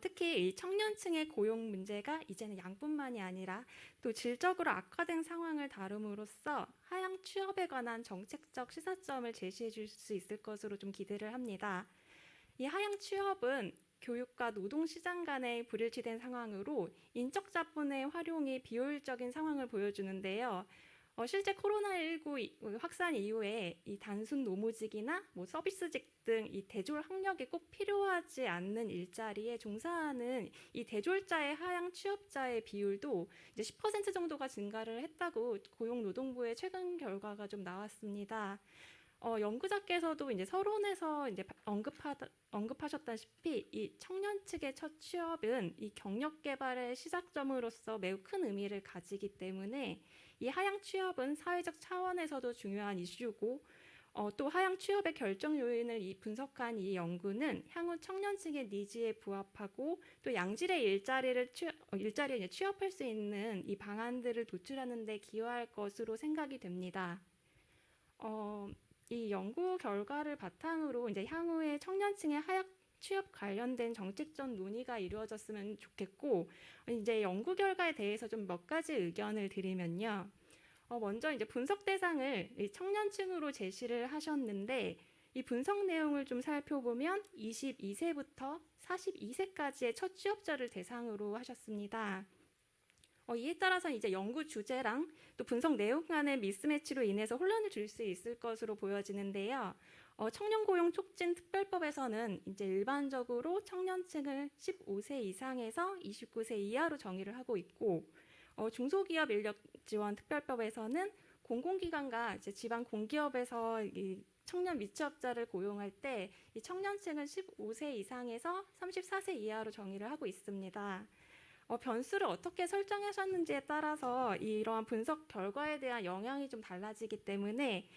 특히 이 청년층의 고용 문제가 이제는 양뿐만이 아니라 또 질적으로 악화된 상황을 다룸으로써 하향 취업에 관한 정책적 시사점을 제시해 줄 수 있을 것으로 좀 기대를 합니다. 이 하향 취업은 교육과 노동시장 간의 불일치된 상황으로 인적 자본의 활용이 비효율적인 상황을 보여주는데요. 실제 코로나19 확산 이후에 이 단순 노무직이나 서비스직 등 이 대졸 학력이 꼭 필요하지 않는 일자리에 종사하는 이 대졸자의 하향 취업자의 비율도 이제 10% 정도가 증가를 했다고 고용노동부의 최근 결과가 좀 나왔습니다. 연구자께서도 이제 서론에서 이제 언급하셨다시피 이 청년 측의 첫 취업은 이 경력 개발의 시작점으로서 매우 큰 의미를 가지기 때문에 이 하향 취업은 사회적 차원에서도 중요한 이슈고 또 하향 취업의 결정 요인을 분석한 이 연구는 향후 청년층의 니즈에 부합하고 또 양질의 일자리에 취업할 수 있는 이 방안들을 도출하는 데 기여할 것으로 생각이 됩니다. 이 연구 결과를 바탕으로 이제 향후에 청년층의 하향 취업 관련된 정책적 논의가 이루어졌으면 좋겠고 이제 연구 결과에 대해서 좀 몇 가지 의견을 드리면요. 먼저 이제 분석 대상을 청년층으로 제시를 하셨는데 이 분석 내용을 좀 살펴보면 22세부터 42세까지의 첫 취업자를 대상으로 하셨습니다. 이에 따라서 이제 연구 주제랑 또 분석 내용 간의 미스매치로 인해서 혼란을 줄 수 있을 것으로 보여지는데요. 청년 고용 촉진 특별법에서는 이제 일반적으로 청년층을 15세 이상에서 29세 이하로 정의를 하고 있고 중소기업 인력 지원 특별법에서는 공공기관과 이제 지방 공기업에서 이 청년 미취업자를 고용할 때 이 청년층은 15세 이상에서 34세 이하로 정의를 하고 있습니다. 변수를 어떻게 설정하셨는지에 따라서 이러한 분석 결과에 대한 영향이 좀 달라지기 때문에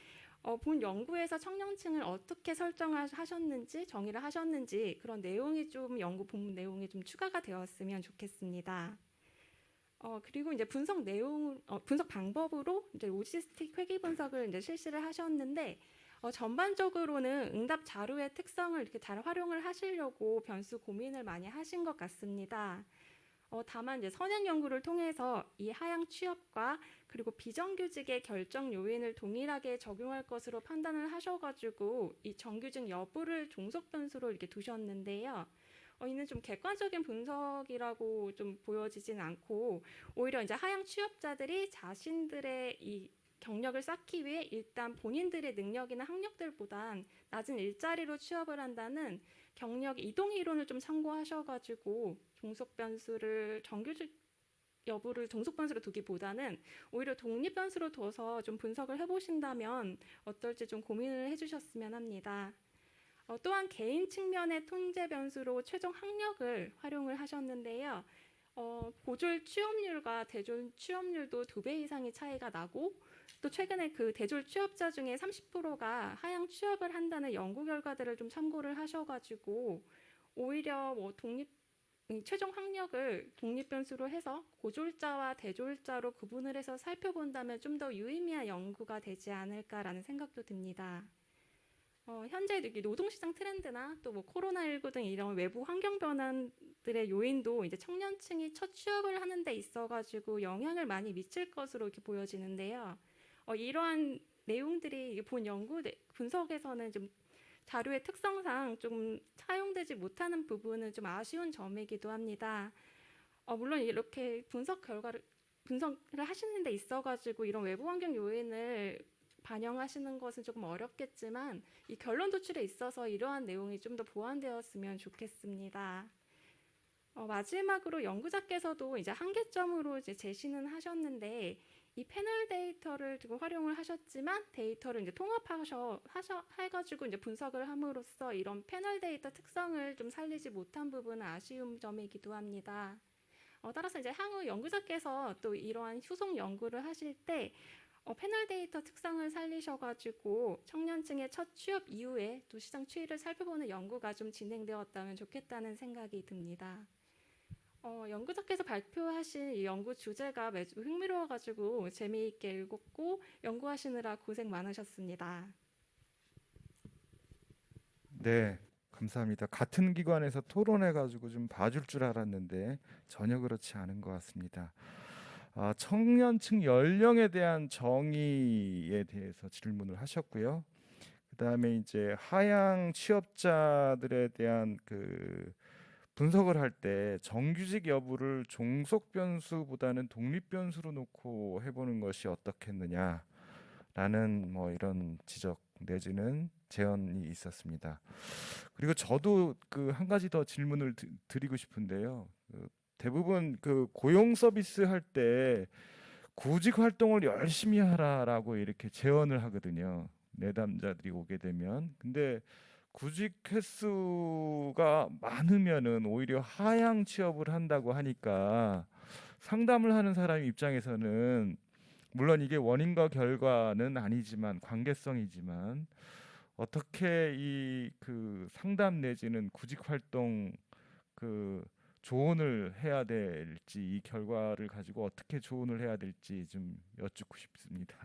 본 연구에서 청년층을 어떻게 설정하셨는지 정의를 하셨는지 그런 내용이 좀 연구 본문 내용이 좀 추가가 되었으면 좋겠습니다. 그리고 이제 분석 방법으로 이제 로지스틱 회귀 분석을 이제 실시를 하셨는데 전반적으로는 응답 자료의 특성을 이렇게 잘 활용을 하시려고 변수 고민을 많이 하신 것 같습니다. 다만 이제 선행 연구를 통해서 이 하향 취업과 그리고 비정규직의 결정 요인을 동일하게 적용할 것으로 판단을 하셔가지고 이 정규직 여부를 종속 변수로 이렇게 두셨는데요. 이는 좀 객관적인 분석이라고 좀 보여지진 않고 오히려 이제 하향 취업자들이 자신들의 이 경력을 쌓기 위해 일단 본인들의 능력이나 학력들보단 낮은 일자리로 취업을 한다는 경력 이동 이론을 좀 참고하셔가지고 종속 변수를 정규직 여부를 종속 변수로 두기보다는 오히려 독립 변수로 둬서 좀 분석을 해보신다면 어떨지 좀 고민을 해주셨으면 합니다. 또한 개인 측면의 통제 변수로 최종 학력을 활용을 하셨는데요. 고졸 취업률과 대졸 취업률도 2배 이상의 차이가 나고 또 최근에 그 대졸 취업자 중에 30%가 하향 취업을 한다는 연구 결과들을 좀 참고를 하셔가지고 오히려 최종 학력을 독립 변수로 해서 고졸자와 대졸자로 구분을 해서 살펴본다면 좀 더 유의미한 연구가 되지 않을까라는 생각도 듭니다. 현재 노동시장 트렌드나 또 코로나19 등 이런 외부 환경 변화들의 요인도 이제 청년층이 첫 취업을 하는 데 있어가지고 영향을 많이 미칠 것으로 이렇게 보여지는데요. 이러한 내용들이 본 연구 분석에서는 좀 자료의 특성상 좀 사용되지 못하는 부분은 좀 아쉬운 점이기도 합니다. 물론 이렇게 분석을 하시는 데 있어가지고 이런 외부 환경 요인을 반영하시는 것은 조금 어렵겠지만 이 결론 도출에 있어서 이러한 내용이 좀 더 보완되었으면 좋겠습니다. 마지막으로 연구자께서도 이제 한계점으로 이제 제시는 하셨는데 이 패널 데이터를 좀 활용을 하셨지만 데이터를 이제 해가지고 이제 분석을 함으로써 이런 패널 데이터 특성을 좀 살리지 못한 부분은 아쉬운 점이기도 합니다. 따라서 이제 향후 연구자께서 또 이러한 후속 연구를 하실 때 패널 데이터 특성을 살리셔가지고 청년층의 첫 취업 이후에 또 시장 추이를 살펴보는 연구가 좀 진행되었다면 좋겠다는 생각이 듭니다. 연구자께서 발표하신 이 연구 주제가 매주 흥미로워가지고 재미있게 읽었고 연구하시느라 고생 많으셨습니다. 네, 감사합니다. 같은 기관에서 토론해가지고 좀 봐줄 줄 알았는데 전혀 그렇지 않은 것 같습니다. 청년층 연령에 대한 정의에 대해서 질문을 하셨고요. 그다음에 이제 하향 취업자들에 대한 그 분석을 할 때 정규직 여부를 종속 변수보다는 독립 변수로 놓고 해보는 것이 어떻겠느냐라는 뭐 이런 지적 내지는 제언이 있었습니다. 그리고 저도 그 한 가지 더 질문을 드리고 싶은데요. 대부분 그 고용 서비스 할 때 구직 활동을 열심히 하라라고 이렇게 제언을 하거든요. 내담자들이 오게 되면. 근데 구직 횟수가 많으면은 오히려 하향 취업을 한다고 하니까 상담을 하는 사람 입장에서는 물론 이게 원인과 결과는 아니지만 관계성이지만 어떻게 이 그 상담 내지는 구직 활동 그 조언을 해야 될지 이 결과를 가지고 어떻게 조언을 해야 될지 좀 여쭙고 싶습니다.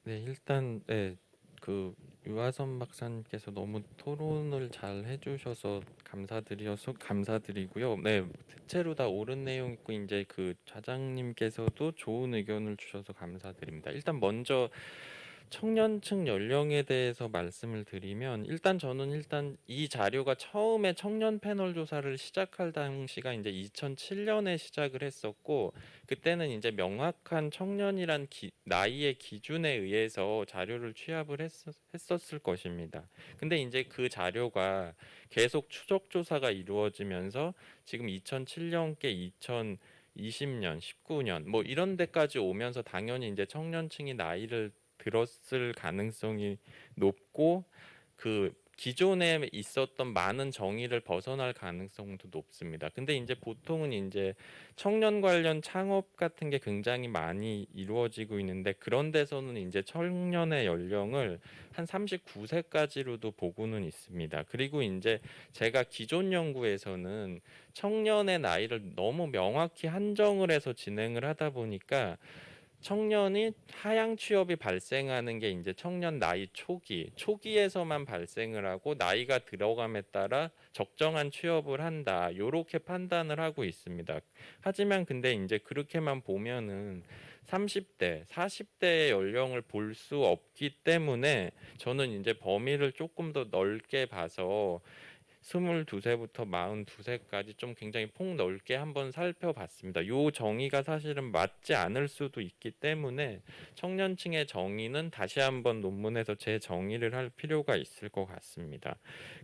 네, 일단 그 유하선 박사님께서 너무 토론을 잘 해주셔서 감사드리고요. 네, 대체로 다 옳은 내용 있고 이제 그 좌장님께서도 좋은 의견을 주셔서 감사드립니다. 일단 먼저 청년층 연령에 대해서 말씀을 드리면 저는 이 자료가 처음에 청년 패널 조사를 시작할 당시가 이제 2007년에 시작을 했었고 그때는 이제 명확한 청년이란 나이의 기준에 의해서 자료를 취합을 했었을 것입니다. 근데 이제 그 자료가 계속 추적 조사가 이루어지면서 지금 2007년께 2020년, 19년 뭐 이런 데까지 오면서 당연히 이제 청년층이 나이를 들었을 가능성이 높고 그 기존에 있었던 많은 정의를 벗어날 가능성도 높습니다. 근데 이제 보통은 이제 청년 관련 창업 같은 게 굉장히 많이 이루어지고 있는데 그런 데서는 이제 청년의 연령을 한 39세까지로도 보고는 있습니다. 그리고 이제 제가 기존 연구에서는 청년의 나이를 너무 명확히 한정을 해서 진행을 하다 보니까 청년이 하향 취업이 발생하는 게 이제 청년 나이 초기에서만 발생을 하고 나이가 들어감에 따라 적정한 취업을 한다. 요렇게 판단을 하고 있습니다. 하지만 근데 이제 그렇게만 보면은 30대, 40대의 연령을 볼 수 없기 때문에 저는 이제 범위를 조금 더 넓게 봐서 22세부터 42세까지 좀 굉장히 폭넓게 한번 살펴봤습니다. 요 정의가 사실은 맞지 않을 수도 있기 때문에 청년층의 정의는 다시 한번 논문에서 재정의를 할 필요가 있을 것 같습니다.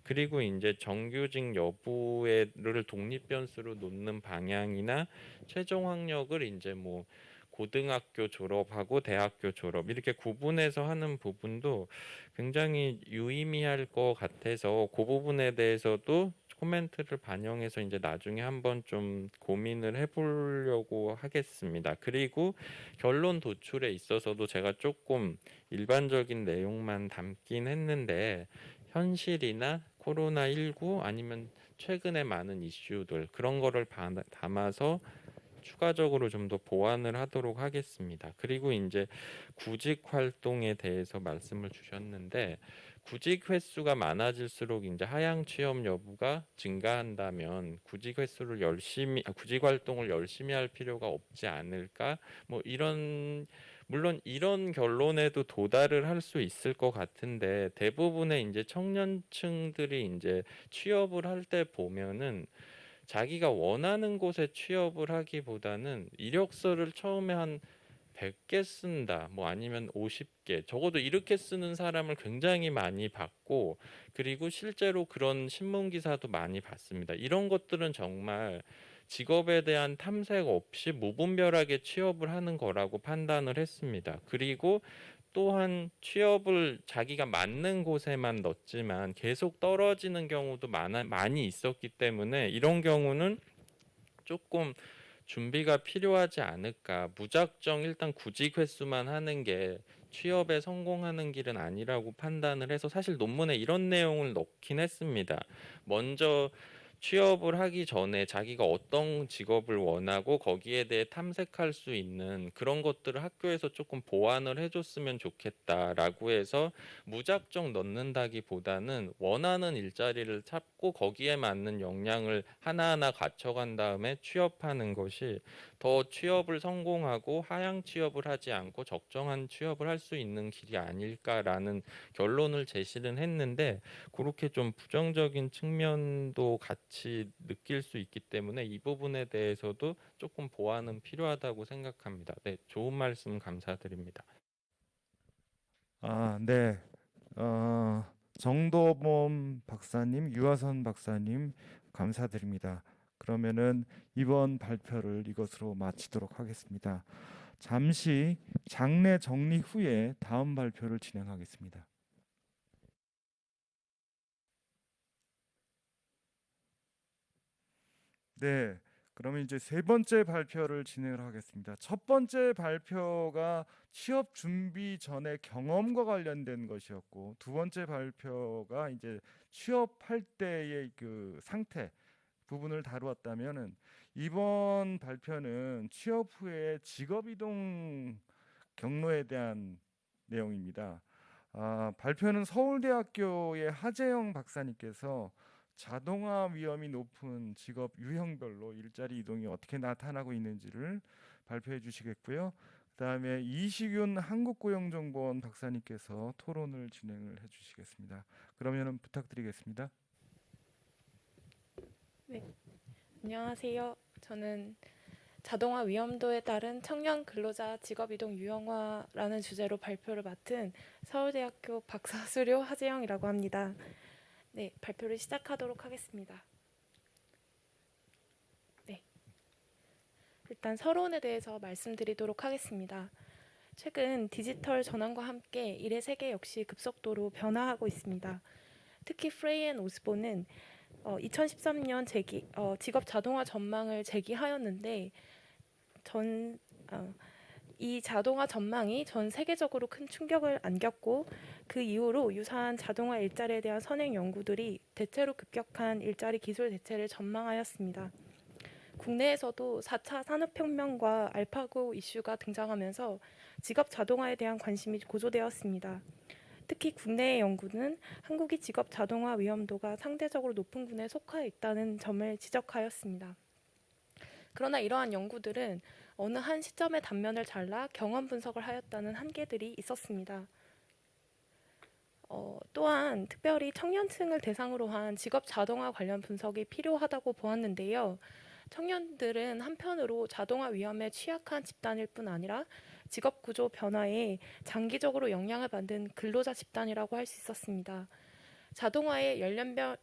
그리고 이제 정규직 여부를 독립 변수로 놓는 방향이나 최종 학력을 이제 뭐 고등학교 졸업하고 대학교 졸업 이렇게 구분해서 하는 부분도 굉장히 유의미할 것 같아서 그 부분에 대해서도 코멘트를 반영해서 이제 나중에 한번 좀 고민을 해보려고 하겠습니다. 그리고 결론 도출에 있어서도 제가 조금 일반적인 내용만 담긴 했는데 현실이나 코로나19 아니면 최근에 많은 이슈들 그런 거를 담아서 추가적으로 좀 더 보완을 하도록 하겠습니다. 그리고 이제 구직 활동에 대해서 말씀을 주셨는데 구직 횟수가 많아질수록 이제 하향 취업 여부가 증가한다면 구직 활동을 열심히 할 필요가 없지 않을까? 뭐 이런 물론 이런 결론에도 도달을 할 수 있을 것 같은데 대부분의 이제 청년층들이 이제 취업을 할 때 보면은 자기가 원하는 곳에 취업을 하기보다는 이력서를 처음에 한 100개 쓴다, 뭐 아니면 50개, 적어도 이렇게 쓰는 사람을 굉장히 많이 봤고, 그리고 실제로 그런 신문 기사도 많이 봤습니다. 이런 것들은 정말 직업에 대한 탐색 없이 무분별하게 취업을 하는 거라고 판단을 했습니다. 그리고 또한 취업을 자기가 맞는 곳에만 넣었지만 계속 떨어지는 경우도 많이 있었기 때문에 이런 경우는 조금 준비가 필요하지 않을까. 무작정 일단 구직 횟수만 하는 게 취업에 성공하는 길은 아니라고 판단을 해서 사실 논문에 이런 내용을 넣긴 했습니다. 먼저 취업을 하기 전에 자기가 어떤 직업을 원하고 거기에 대해 탐색할 수 있는 그런 것들을 학교에서 조금 보완을 해줬으면 좋겠다라고 해서 무작정 넣는다기보다는 원하는 일자리를 찾고 거기에 맞는 역량을 하나하나 갖춰간 다음에 취업하는 것이 더 취업을 성공하고 하향 취업을 하지 않고 적정한 취업을 할 수 있는 길이 아닐까라는 결론을 제시는 했는데 그렇게 좀 부정적인 측면도 같이 느낄 수 있기 때문에 이 부분에 대해서도 조금 보완은 필요하다고 생각합니다. 네, 좋은 말씀 감사드립니다. 네. 정도범 박사님, 유아선 박사님 감사드립니다. 그러면은 이번 발표를 이것으로 마치도록 하겠습니다. 잠시 장례 정리 후에 다음 발표를 진행하겠습니다. 네, 그러면 이제 세 번째 발표를 진행을 하겠습니다. 첫 번째 발표가 취업 준비 전의 경험과 관련된 것이었고, 두 번째 발표가 이제 취업할 때의 그 상태 부분을 다루었다면은 이번 발표는 취업 후에 직업 이동 경로에 대한 내용입니다. 발표는 서울대학교의 하재영 박사님께서 자동화 위험이 높은 직업 유형별로 일자리 이동이 어떻게 나타나고 있는지를 발표해 주시겠고요. 그다음에 이시균 한국고용정보원 박사님께서 토론을 진행을 해 주시겠습니다. 그러면은 부탁드리겠습니다. 안녕하세요. 저는 자동화 위험도에 따른 청년 근로자 직업 이동 유형화라는 주제로 발표를 맡은 서울대학교 박사수료 하재영이라고 합니다. 네, 발표를 시작하도록 하겠습니다. 네, 일단 서론에 대해서 말씀드리도록 하겠습니다. 최근 디지털 전환과 함께 일의 세계 역시 급속도로 변화하고 있습니다. 특히 프레이 앤 오스본은 2013년 직업 자동화 전망을 제기하였는데 이 자동화 전망이 전 세계적으로 큰 충격을 안겼고 그 이후로 유사한 자동화 일자리에 대한 선행 연구들이 대체로 급격한 일자리 기술 대체를 전망하였습니다. 국내에서도 4차 산업혁명과 알파고 이슈가 등장하면서 직업 자동화에 대한 관심이 고조되었습니다. 특히 국내의 연구는 한국이 직업 자동화 위험도가 상대적으로 높은 군에 속하여 있다는 점을 지적하였습니다. 그러나 이러한 연구들은 어느 한 시점의 단면을 잘라 경험 분석을 하였다는 한계들이 있었습니다. 또한 특별히 청년층을 대상으로 한 직업 자동화 관련 분석이 필요하다고 보았는데요. 청년들은 한편으로 자동화 위험에 취약한 집단일 뿐 아니라 직업 구조 변화에 장기적으로 영향을 받는 근로자 집단이라고 할 수 있었습니다. 자동화의 연령별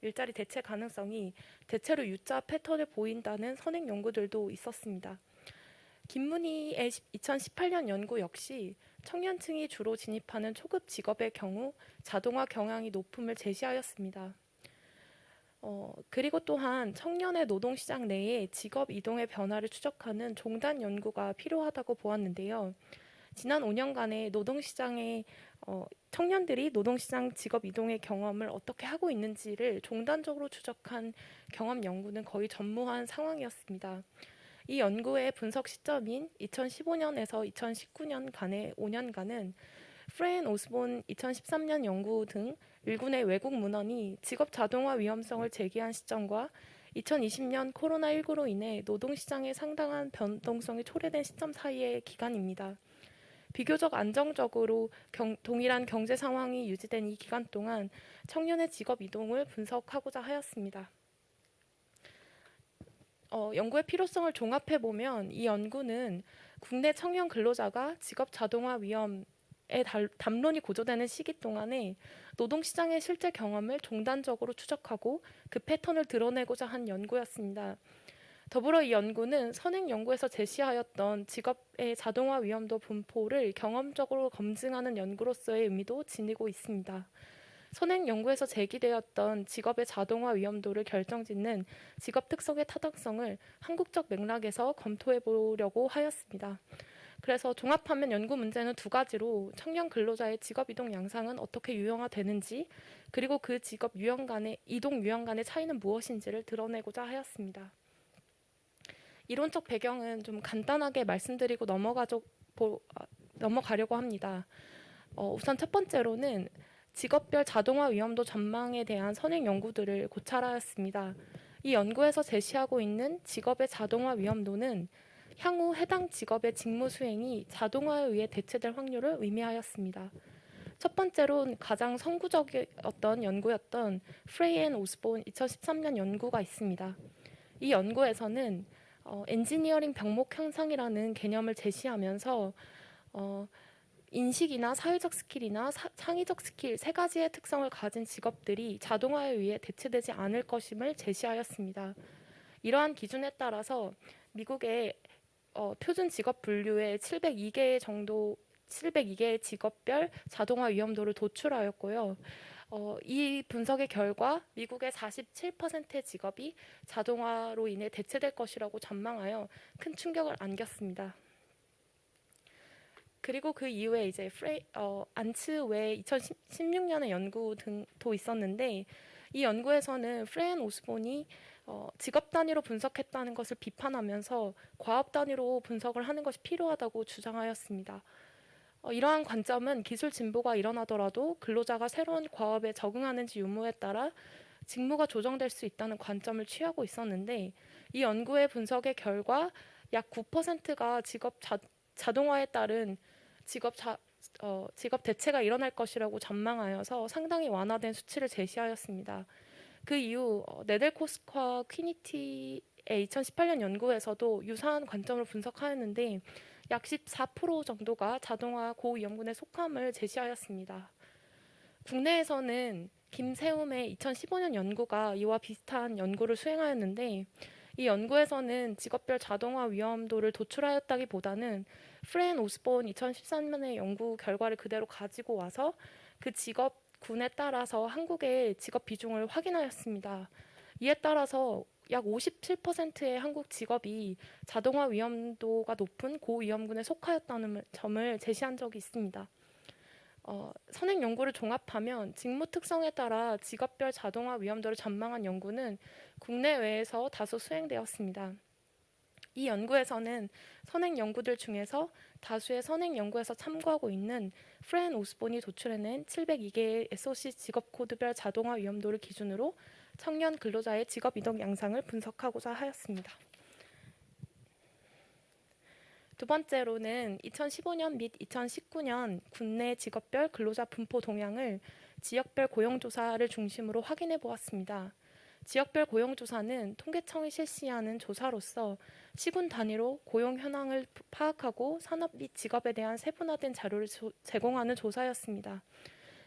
일자리 대체 가능성이 대체로 U자 패턴을 보인다는 선행 연구들도 있었습니다. 김문희의 2018년 연구 역시 청년층이 주로 진입하는 초급 직업의 경우 자동화 경향이 높음을 제시하였습니다. 그리고 또한 청년의 노동시장 내에 직업 이동의 변화를 추적하는 종단 연구가 필요하다고 보았는데요. 지난 5년간의 청년들이 노동시장 직업 이동의 경험을 어떻게 하고 있는지를 종단적으로 추적한 경험 연구는 거의 전무한 상황이었습니다. 이 연구의 분석 시점인 2015년에서 2019년간의 5년간은 프레이 앤 오스본 2013년 연구 등 일군의 외국 문헌이 직업 자동화 위험성을 제기한 시점과 2020년 코로나19로 인해 노동시장에 상당한 변동성이 초래된 시점 사이의 기간입니다. 비교적 안정적으로 동일한 경제 상황이 유지된 이 기간 동안 청년의 직업 이동을 분석하고자 하였습니다. 연구의 필요성을 종합해보면 이 연구는 국내 청년 근로자가 직업 자동화 위험의 담론이 고조되는 시기 동안에 노동시장의 실제 경험을 종단적으로 추적하고 그 패턴을 드러내고자 한 연구였습니다. 더불어 이 연구는 선행 연구에서 제시하였던 직업의 자동화 위험도 분포를 경험적으로 검증하는 연구로서의 의미도 지니고 있습니다. 선행 연구에서 제기되었던 직업의 자동화 위험도를 결정짓는 직업 특성의 타당성을 한국적 맥락에서 검토해 보려고 하였습니다. 그래서 종합하면 연구 문제는 두 가지로 청년 근로자의 직업 이동 양상은 어떻게 유형화되는지 그리고 그 직업 이동 유형 간의 차이는 무엇인지를 드러내고자 하였습니다. 이론적 배경은 좀 간단하게 말씀드리고 넘어가려고 합니다. 우선 첫 번째로는 직업별 자동화 위험도 전망에 대한 선행 연구들을 고찰하였습니다. 이 연구에서 제시하고 있는 직업의 자동화 위험도는 향후 해당 직업의 직무 수행이 자동화에 의해 대체될 확률을 의미하였습니다. 첫 번째로는 가장 선구적이었던 연구였던 프레이 앤 오스본 2013년 연구가 있습니다. 이 연구에서는 엔지니어링 병목 향상이라는 개념을 제시하면서 인식이나 사회적 스킬이나 창의적 스킬 세 가지의 특성을 가진 직업들이 자동화에 의해 대체되지 않을 것임을 제시하였습니다. 이러한 기준에 따라서 미국의 표준 직업 분류의 702개의 직업별 자동화 위험도를 도출하였고요. 이 분석의 결과 미국의 47%의 직업이 자동화로 인해 대체될 것이라고 전망하여 큰 충격을 안겼습니다. 그리고 그 이후에 이제 안츠 외 2016년의 연구 등도 있었는데 이 연구에서는 프레이 앤 오스본이 직업 단위로 분석했다는 것을 비판하면서 과업 단위로 분석을 하는 것이 필요하다고 주장하였습니다. 이러한 관점은 기술 진보가 일어나더라도 근로자가 새로운 과업에 적응하는지 유무에 따라 직무가 조정될 수 있다는 관점을 취하고 있었는데 이 연구의 분석의 결과 약 9%가 직업 자동화에 따른 직업 대체가 일어날 것이라고 전망하여서 상당히 완화된 수치를 제시하였습니다. 그 이후 네델코스과 퀴니티의 2018년 연구에서도 유사한 관점을 분석하였는데 약 14% 정도가 자동화 고위험군에 속함을 제시하였습니다. 국내에서는 김세움의 2015년 연구가 이와 비슷한 연구를 수행하였는데 이 연구에서는 직업별 자동화 위험도를 도출하였다기보다는 프레이 앤 오스본 2013년의 연구 결과를 그대로 가지고 와서 그 직업 군에 따라서 한국의 직업 비중을 확인하였습니다. 이에 따라서 약 57%의 한국 직업이 자동화 위험도가 높은 고위험군에 속하였다는 점을 제시한 적이 있습니다. 선행 연구를 종합하면 직무 특성에 따라 직업별 자동화 위험도를 전망한 연구는 국내외에서 다수 수행되었습니다. 이 연구에서는 선행 연구들 중에서 다수의 선행 연구에서 참고하고 있는 프렌 오스본이 도출해낸 702개의 SOC 직업 코드별 자동화 위험도를 기준으로 청년 근로자의 직업 이동 양상을 분석하고자 하였습니다. 두 번째로는 2015년 및 2019년 국내 직업별 근로자 분포 동향을 지역별 고용조사를 중심으로 확인해 보았습니다. 지역별 고용조사는 통계청이 실시하는 조사로서 시군 단위로 고용 현황을 파악하고 산업 및 직업에 대한 세분화된 자료를 제공하는 조사였습니다.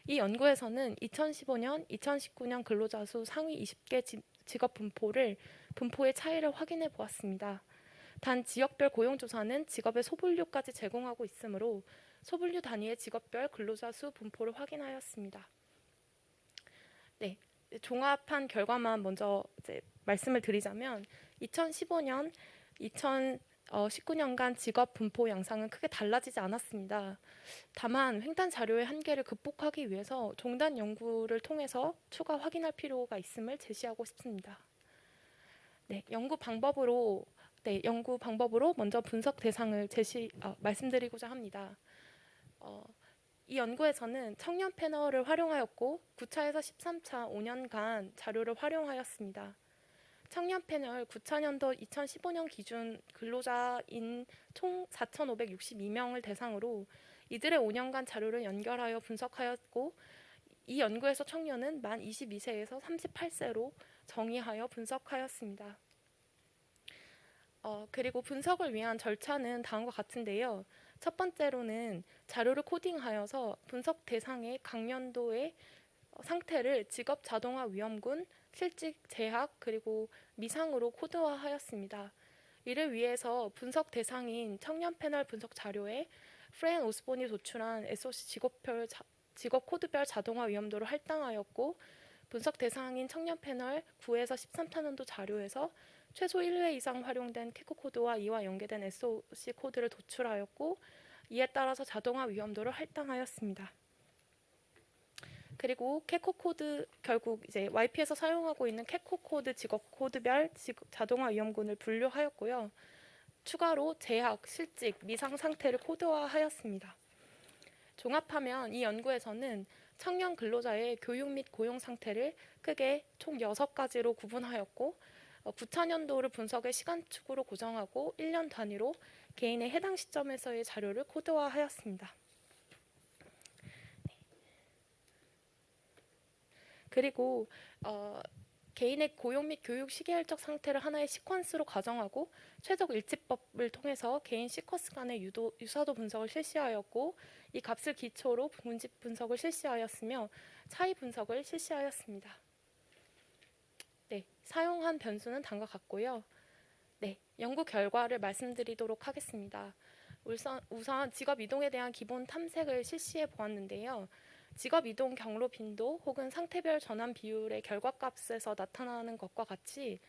이 연구에서는 2015년, 2019년 근로자 수 상위 20개 직업 분포의 차이를 확인해 보았습니다. 단 지역별 고용조사는 직업의 소분류까지 제공하고 있으므로 소분류 단위의 직업별 근로자 수 분포를 확인하였습니다. 네, 종합한 결과만 먼저 말씀을 드리자면 2015년, 2019년간 직업 분포 양상은 크게 달라지지 않았습니다. 다만 횡단 자료의 한계를 극복하기 위해서 종단 연구를 통해서 추가 확인할 필요가 있음을 제시하고 싶습니다. 네, 연구 방법으로 먼저 분석 대상을 말씀드리고자 합니다. 이 연구에서는 청년 패널을 활용하였고 9차에서 13차 5년간 자료를 활용하였습니다. 청년 패널 9차년도 2015년 기준 근로자인 총 4,562명을 대상으로 이들의 5년간 자료를 연결하여 분석하였고 이 연구에서 청년은 만 22세에서 38세로 정의하여 분석하였습니다. 그리고 분석을 위한 절차는 다음과 같은데요. 첫 번째로는 자료를 코딩하여서 분석 대상의 강연도의 상태를 직업 자동화 위험군, 실직 제약, 그리고 미상으로 코드화하였습니다. 이를 위해서 분석 대상인 청년 패널 분석 자료에 프렌 오스본이 도출한 SOC 직업 코드별 자동화 위험도를 할당하였고 분석 대상인 청년 패널 9에서 13차년도 자료에서 최소 1회 이상 활용된 캐코 코드와 이와 연계된 SOC 코드를 도출하였고 이에 따라서 자동화 위험도를 할당하였습니다. 그리고 캐코 코드 결국 YP에서 사용하고 있는 캐코 코드 직업 코드별 자동화 위험군을 분류하였고요. 추가로 제약, 실직, 미상 상태를 코드화하였습니다. 종합하면 이 연구에서는 청년 근로자의 교육 및 고용 상태를 크게 총 6가지로 구분하였고 9차년도를 분석의 시간축으로 고정하고 1년 단위로 개인의 해당 시점에서의 자료를 코드화하였습니다. 그리고 개인의 고용 및 교육 시계열적 상태를 하나의 시퀀스로 가정하고 최적 일치법을 통해서 개인 시퀀스 간의 유사도 분석을 실시하였고 이 값을 기초로 문집 분석을 실시하였으며 차이 분석을 실시하였습니다. 네, 사용한 변수는 다음과 같고요. 네, 연구 결과를 말씀드리도록 하겠습니다. 우선 직업 이동에 대한 기본 탐색을 실시해 보았는데요. 직업 이동 경로 빈도 혹은 상태별 전환 비율의 결과값에서 나타나는 것과 같이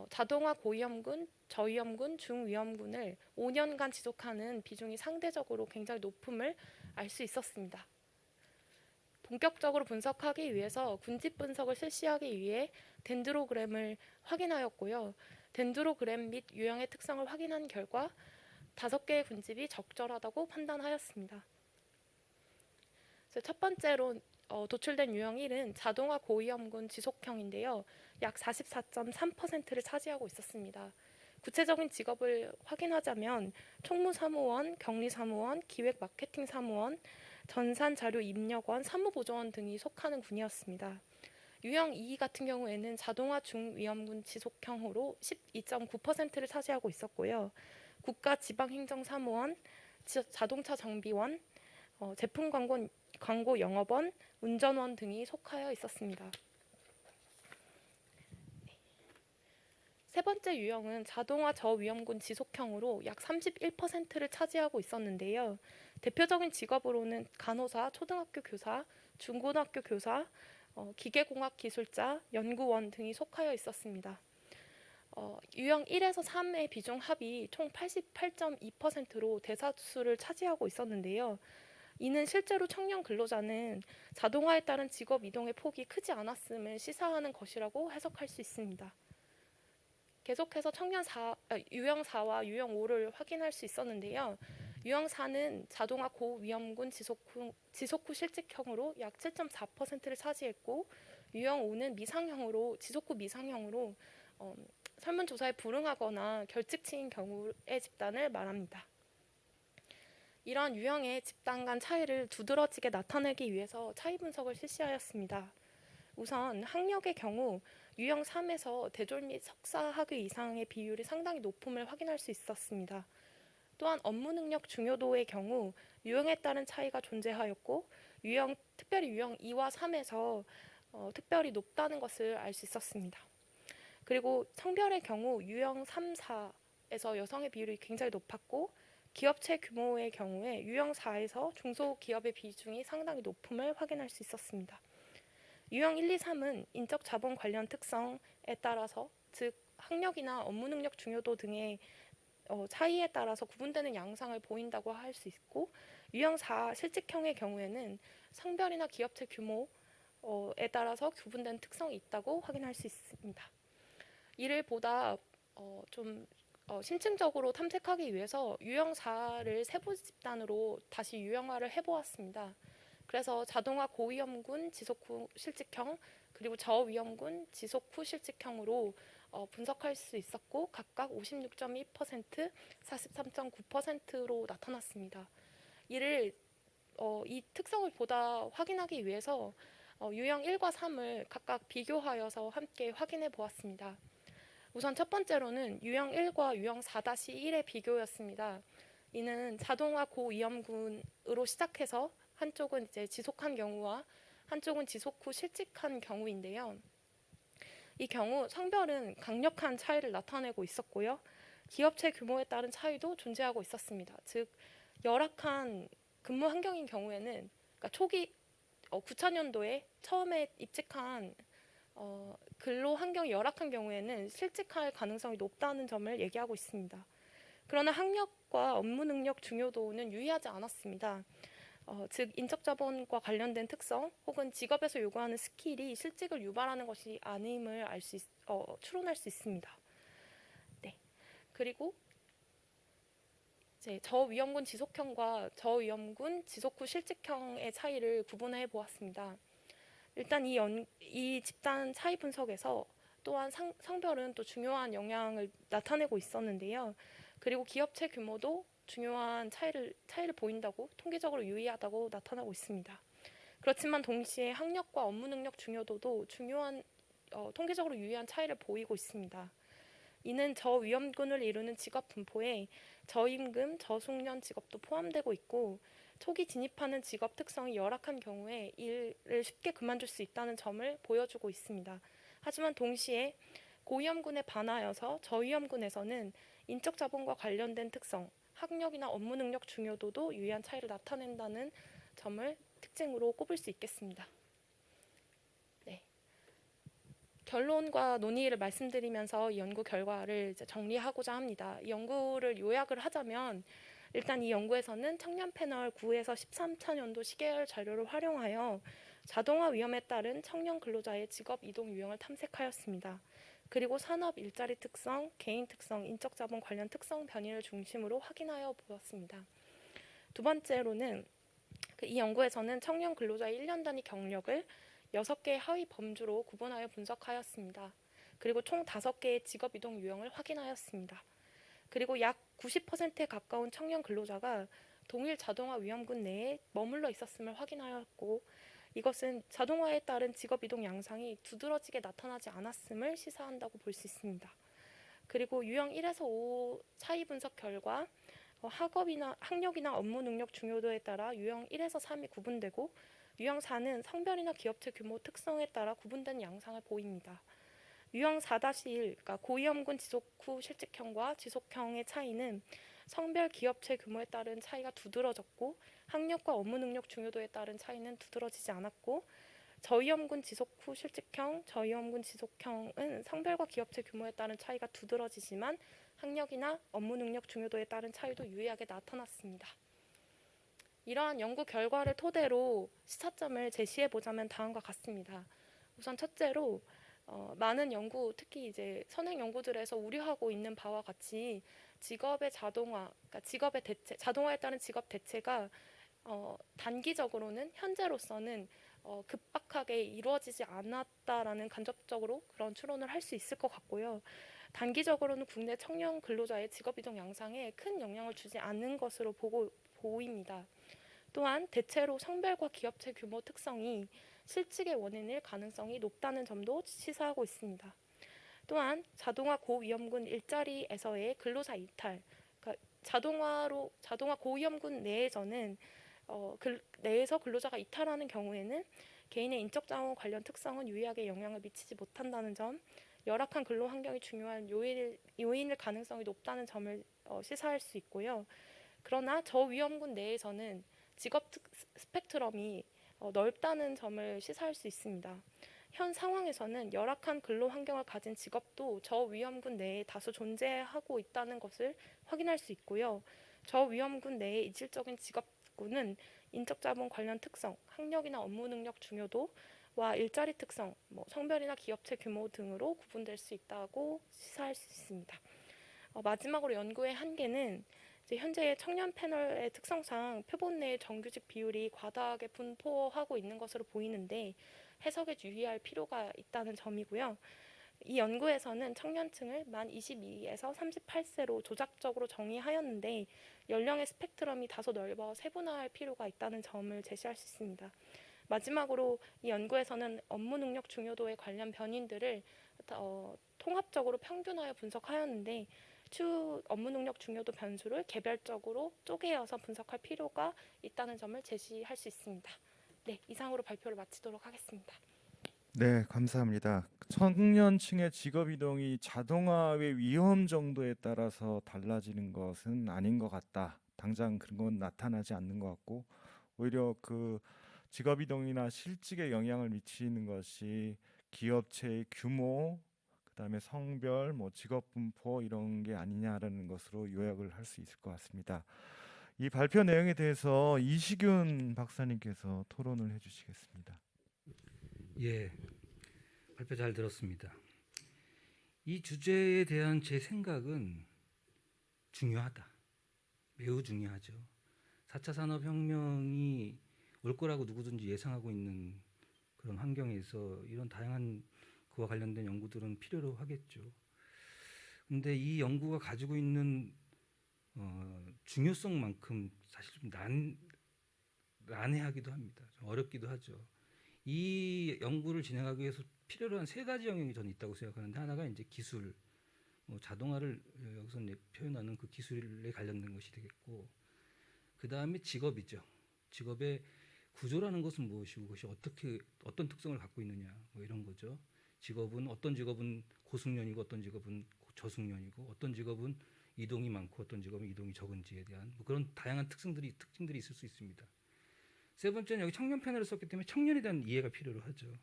자동화 고위험군, 저위험군, 중위험군을 5년간 지속하는 비중이 상대적으로 굉장히 높음을 알 수 있었습니다. 본격적으로 분석하기 위해서 군집 분석을 실시하기 위해 덴드로그램을 확인하였고요. 덴드로그램 및 유형의 특성을 확인한 결과 5개의 군집이 적절하다고 판단하였습니다. 첫 번째로 도출된 유형 1은 자동화 고위험군 지속형인데요. 약 44.3%를 차지하고 있었습니다. 구체적인 직업을 확인하자면 총무사무원, 격리사무원, 기획마케팅사무원, 전산자료 입력원, 사무보조원 등이 속하는 군이었습니다. 유형 2 같은 경우에는 자동화 중위험군 지속형으로 12.9%를 차지하고 있었고요. 국가지방행정사무원, 자동차 정비원, 제품 광고 영업원, 운전원 등이 속하여 있었습니다. 세 번째 유형은 자동화 저위험군 지속형으로 약 31%를 차지하고 있었는데요. 대표적인 직업으로는 간호사, 초등학교 교사, 중고등학교 교사, 기계공학 기술자, 연구원 등이 속하여 있었습니다. 유형 1에서 3의 비중 합이 총 88.2%로 대다수를 차지하고 있었는데요. 이는 실제로 청년 근로자는 자동화에 따른 직업 이동의 폭이 크지 않았음을 시사하는 것이라고 해석할 수 있습니다. 계속해서 유형 4와 유형 5를 확인할 수 있었는데요. 유형 4는 자동화 고위험군 지속 후 실직형으로 약 7.4%를 차지했고, 유형 5는 지속 후 미상형으로 설문조사에 불응하거나 결직치인 경우의 집단을 말합니다. 이러한 유형의 집단 간 차이를 두드러지게 나타내기 위해서 차이 분석을 실시하였습니다. 우선 학력의 경우 유형 3에서 대졸 및 석사 학위 이상의 비율이 상당히 높음을 확인할 수 있었습니다. 또한 업무 능력 중요도의 경우 유형에 따른 차이가 존재하였고, 특별히 유형 2와 3에서 특별히 높다는 것을 알 수 있었습니다. 그리고 성별의 경우 유형 3, 4에서 여성의 비율이 굉장히 높았고, 기업체 규모의 경우에 유형 4에서 중소기업의 비중이 상당히 높음을 확인할 수 있었습니다. 유형 1, 2, 3은 인적 자본 관련 특성에 따라서, 즉 학력이나 업무 능력 중요도 등의 차이에 따라서 구분되는 양상을 보인다고 할 수 있고, 유형 4 실직형의 경우에는 성별이나 기업체 규모에 따라서 구분된 특성이 있다고 확인할 수 있습니다. 이를 보다 심층적으로 탐색하기 위해서 유형 4를 세부 집단으로 다시 유형화를 해보았습니다. 그래서 자동화 고위험군 지속 후 실직형, 그리고 저위험군 지속 후 실직형으로 분석할 수 있었고, 각각 56.2%, 43.9%로 나타났습니다. 이 특성을 보다 확인하기 위해서 유형 1과 3을 각각 비교하여서 함께 확인해 보았습니다. 우선 첫 번째로는 유형 1과 유형 4-1의 비교였습니다. 이는 자동화 고위험군으로 시작해서 한쪽은 이제 지속한 경우와 한쪽은 지속 후 실직한 경우인데요. 이 경우 성별은 강력한 차이를 나타내고 있었고요. 기업체 규모에 따른 차이도 존재하고 있었습니다. 즉 열악한 근무 환경인 경우에는, 그러니까 초기 9000년도에 처음에 입직한 근로 환경이 열악한 경우에는 실직할 가능성이 높다는 점을 얘기하고 있습니다. 그러나 학력과 업무 능력 중요도는 유의하지 않았습니다. 즉 인적 자본과 관련된 특성 혹은 직업에서 요구하는 스킬이 실직을 유발하는 것이 아님을 추론할 수 있습니다. 네. 그리고 이제 저위험군 지속형과 저위험군 지속 후 실직형의 차이를 구분해 보았습니다. 일단 이 집단 차이 분석에서 또한 성별은 또 중요한 영향을 나타내고 있었는데요. 그리고 기업체 규모도 중요한 차이를 보인다고, 통계적으로 유의하다고 나타나고 있습니다. 그렇지만 동시에 학력과 업무 능력 중요도도 통계적으로 유의한 차이를 보이고 있습니다. 이는 저위험군을 이루는 직업 분포에 저임금, 저숙련 직업도 포함되고 있고, 초기 진입하는 직업 특성이 열악한 경우에 일을 쉽게 그만둘 수 있다는 점을 보여주고 있습니다. 하지만 동시에 고위험군에 반하여서 저위험군에서는 인적 자본과 관련된 특성, 학력이나 업무 능력 중요도도 유의한 차이를 나타낸다는 점을 특징으로 꼽을 수 있겠습니다. 네. 결론과 논의를 말씀드리면서 이 연구 결과를 이제 정리하고자 합니다. 이 연구를 요약을 하자면, 일단 이 연구에서는 청년 패널 9에서 13차년도 시계열 자료를 활용하여 자동화 위험에 따른 청년 근로자의 직업 이동 유형을 탐색하였습니다. 그리고 산업 일자리 특성, 개인 특성, 인적 자본 관련 특성 변이를 중심으로 확인하여 보았습니다. 두 번째로는 이 연구에서는 청년 근로자의 1년 단위 경력을 6개의 하위 범주로 구분하여 분석하였습니다. 그리고 총 5개의 직업 이동 유형을 확인하였습니다. 그리고 약 90%에 가까운 청년 근로자가 동일 자동화 위험군 내에 머물러 있었음을 확인하였고, 이것은 자동화에 따른 직업 이동 양상이 두드러지게 나타나지 않았음을 시사한다고 볼 수 있습니다. 그리고 유형 1에서 5 차이 분석 결과 학력이나 업무 능력 중요도에 따라 유형 1에서 3이 구분되고, 유형 4는 성별이나 기업체 규모 특성에 따라 구분된 양상을 보입니다. 유형 4-1, 그러니까 고위험군 지속 후 실직형과 지속형의 차이는 성별 기업체 규모에 따른 차이가 두드러졌고 학력과 업무 능력 중요도에 따른 차이는 두드러지지 않았고 저위험군 지속 후 실직형, 저위험군 지속형은 성별과 기업체 규모에 따른 차이가 두드러지지만 학력이나 업무 능력 중요도에 따른 차이도 유의하게 나타났습니다. 이러한 연구 결과를 토대로 시사점을 제시해 보자면 다음과 같습니다. 우선 첫째로 많은 연구, 특히 이제 선행 연구들에서 우려하고 있는 바와 같이 직업의 자동화, 그러니까 직업의 대체, 자동화에 따른 직업 대체가 단기적으로는 현재로서는 급박하게 이루어지지 않았다라는 간접적으로 그런 추론을 할 수 있을 것 같고요. 단기적으로는 국내 청년 근로자의 직업 이동 양상에 큰 영향을 주지 않는 것으로 보입니다. 또한 대체로 성별과 기업체 규모 특성이 실직의 원인일 가능성이 높다는 점도 시사하고 있습니다. 또한 자동화 고위험군 일자리에서의 근로자 이탈, 그러니까 자동화 고위험군 내에서는 내에서 근로자가 이탈하는 경우에는 개인의 인적 자원 관련 특성은 유의하게 영향을 미치지 못한다는 점, 열악한 근로 환경이 중요한 요인일 가능성이 높다는 점을 시사할 수 있고요. 그러나 저위험군 내에서는 직업 스펙트럼이 넓다는 점을 시사할 수 있습니다. 현 상황에서는 열악한 근로 환경을 가진 직업도 저위험군 내에 다수 존재하고 있다는 것을 확인할 수 있고요. 저위험군 내의 이질적인 직업군은 인적 자본 관련 특성, 학력이나 업무 능력 중요도와 일자리 특성, 성별이나 기업체 규모 등으로 구분될 수 있다고 시사할 수 있습니다. 마지막으로 연구의 한계는 현재 청년 패널의 특성상 표본 내의 정규직 비율이 과다하게 분포하고 있는 것으로 보이는데 해석에 유의할 필요가 있다는 점이고요. 이 연구에서는 청년층을 만 22에서 38세로 조작적으로 정의하였는데 연령의 스펙트럼이 다소 넓어 세분화할 필요가 있다는 점을 제시할 수 있습니다. 마지막으로 이 연구에서는 업무 능력 중요도에 관련 변인들을 통합적으로 평균하여 분석하였는데 추후 업무 능력 중요도 변수를 개별적으로 쪼개어서 분석할 필요가 있다는 점을 제시할 수 있습니다. 네, 이상으로 발표를 마치도록 하겠습니다. 네, 감사합니다. 청년층의 직업 이동이 자동화의 위험 정도에 따라서 달라지는 것은 아닌 것 같다. 당장 그런 건 나타나지 않는 것 같고 오히려 그 직업 이동이나 실직에 영향을 미치는 것이 기업체의 규모, 그다음에 성별, 직업 분포 이런 게 아니냐라는 것으로 요약을 할 수 있을 것 같습니다. 이 발표 내용에 대해서 이시균 박사님께서 토론을 해주시겠습니다. 예, 발표 잘 들었습니다. 이 주제에 대한 제 생각은 중요하다. 매우 중요하죠. 4차 산업혁명이 올 거라고 누구든지 예상하고 있는 그런 환경에서 이런 다양한 그와 관련된 연구들은 필요로 하겠죠. 근데 이 연구가 가지고 있는 중요성만큼 사실 좀 난해하기도 합니다. 좀 어렵기도 하죠. 이 연구를 진행하기 위해서 필요로 한 세 가지 영역이 저는 있다고 생각하는데 하나가 이제 기술, 자동화를 여기서 표현하는 그 기술에 관련된 것이 되겠고, 그 다음에 직업이죠. 직업의 구조라는 것은 무엇이고 그것이 어떤 특성을 갖고 있느냐, 이런 거죠. 어떤 직업은 고숙련이고 어떤 직업은 저숙련이고 어떤 직업은 이동이 많고 어떤 직업은 이동이 적은지에 대한 그런 다양한 특징들이 있을 수 있습니다. 세 번째는 여기 청년 패널을 썼기 때문에 청년에 대한 이해가 필요로 하죠.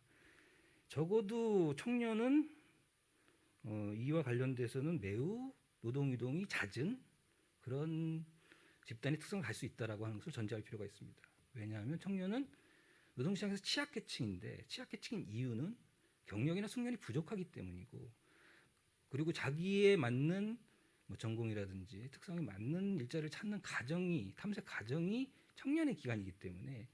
적어도 청년은 이와 관련돼서는 매우 노동 이동이 잦은 그런 집단의 특성을 갈 수 있다라고 하는 것을 전제할 필요가 있습니다. 왜냐하면 청년은 노동시장에서 취약계층인데 취약계층인 이유는 경력이나 숙련이 부족하기 때문이고, 그리고 자기에 맞는 전공이라든지 특성에 맞는 일자리를 찾는 탐색 과정이 청년의 기간이기 때문에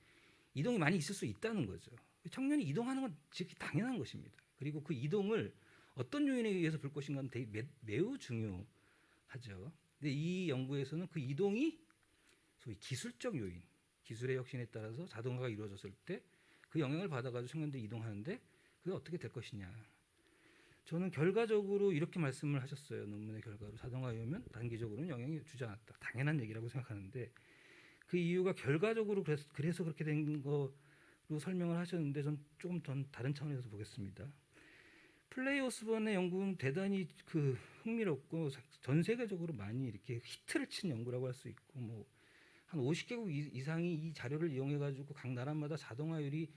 이동이 많이 있을 수 있다는 거죠. 청년이 이동하는 건 지극히 당연한 것입니다. 그리고 그 이동을 어떤 요인에 의해서 볼 것인가는 매우 중요하죠. 근데 이 연구에서는 그 이동이 소위 기술적 요인, 기술의 혁신에 따라서 자동화가 이루어졌을 때 그 영향을 받아가지고 청년들이 이동하는데 그게 어떻게 될 것이냐. 저는 결과적으로 이렇게 말씀을 하셨어요. 논문의 결과로 자동화에 오면 단기적으로는 영향이 주지 않았다. 당연한 얘기라고 생각하는데 그 이유가 결과적으로 그래서 그렇게 된 거로 설명을 하셨는데 전 조금 다른 차원에서 보겠습니다. 플레이 오스본의 연구는 대단히 그 흥미롭고 전 세계적으로 많이 이렇게 히트를 친 연구라고 할 수 있고 뭐 한 50개국 이상이 이 자료를 이용해 가지고 각 나라마다 자동화율이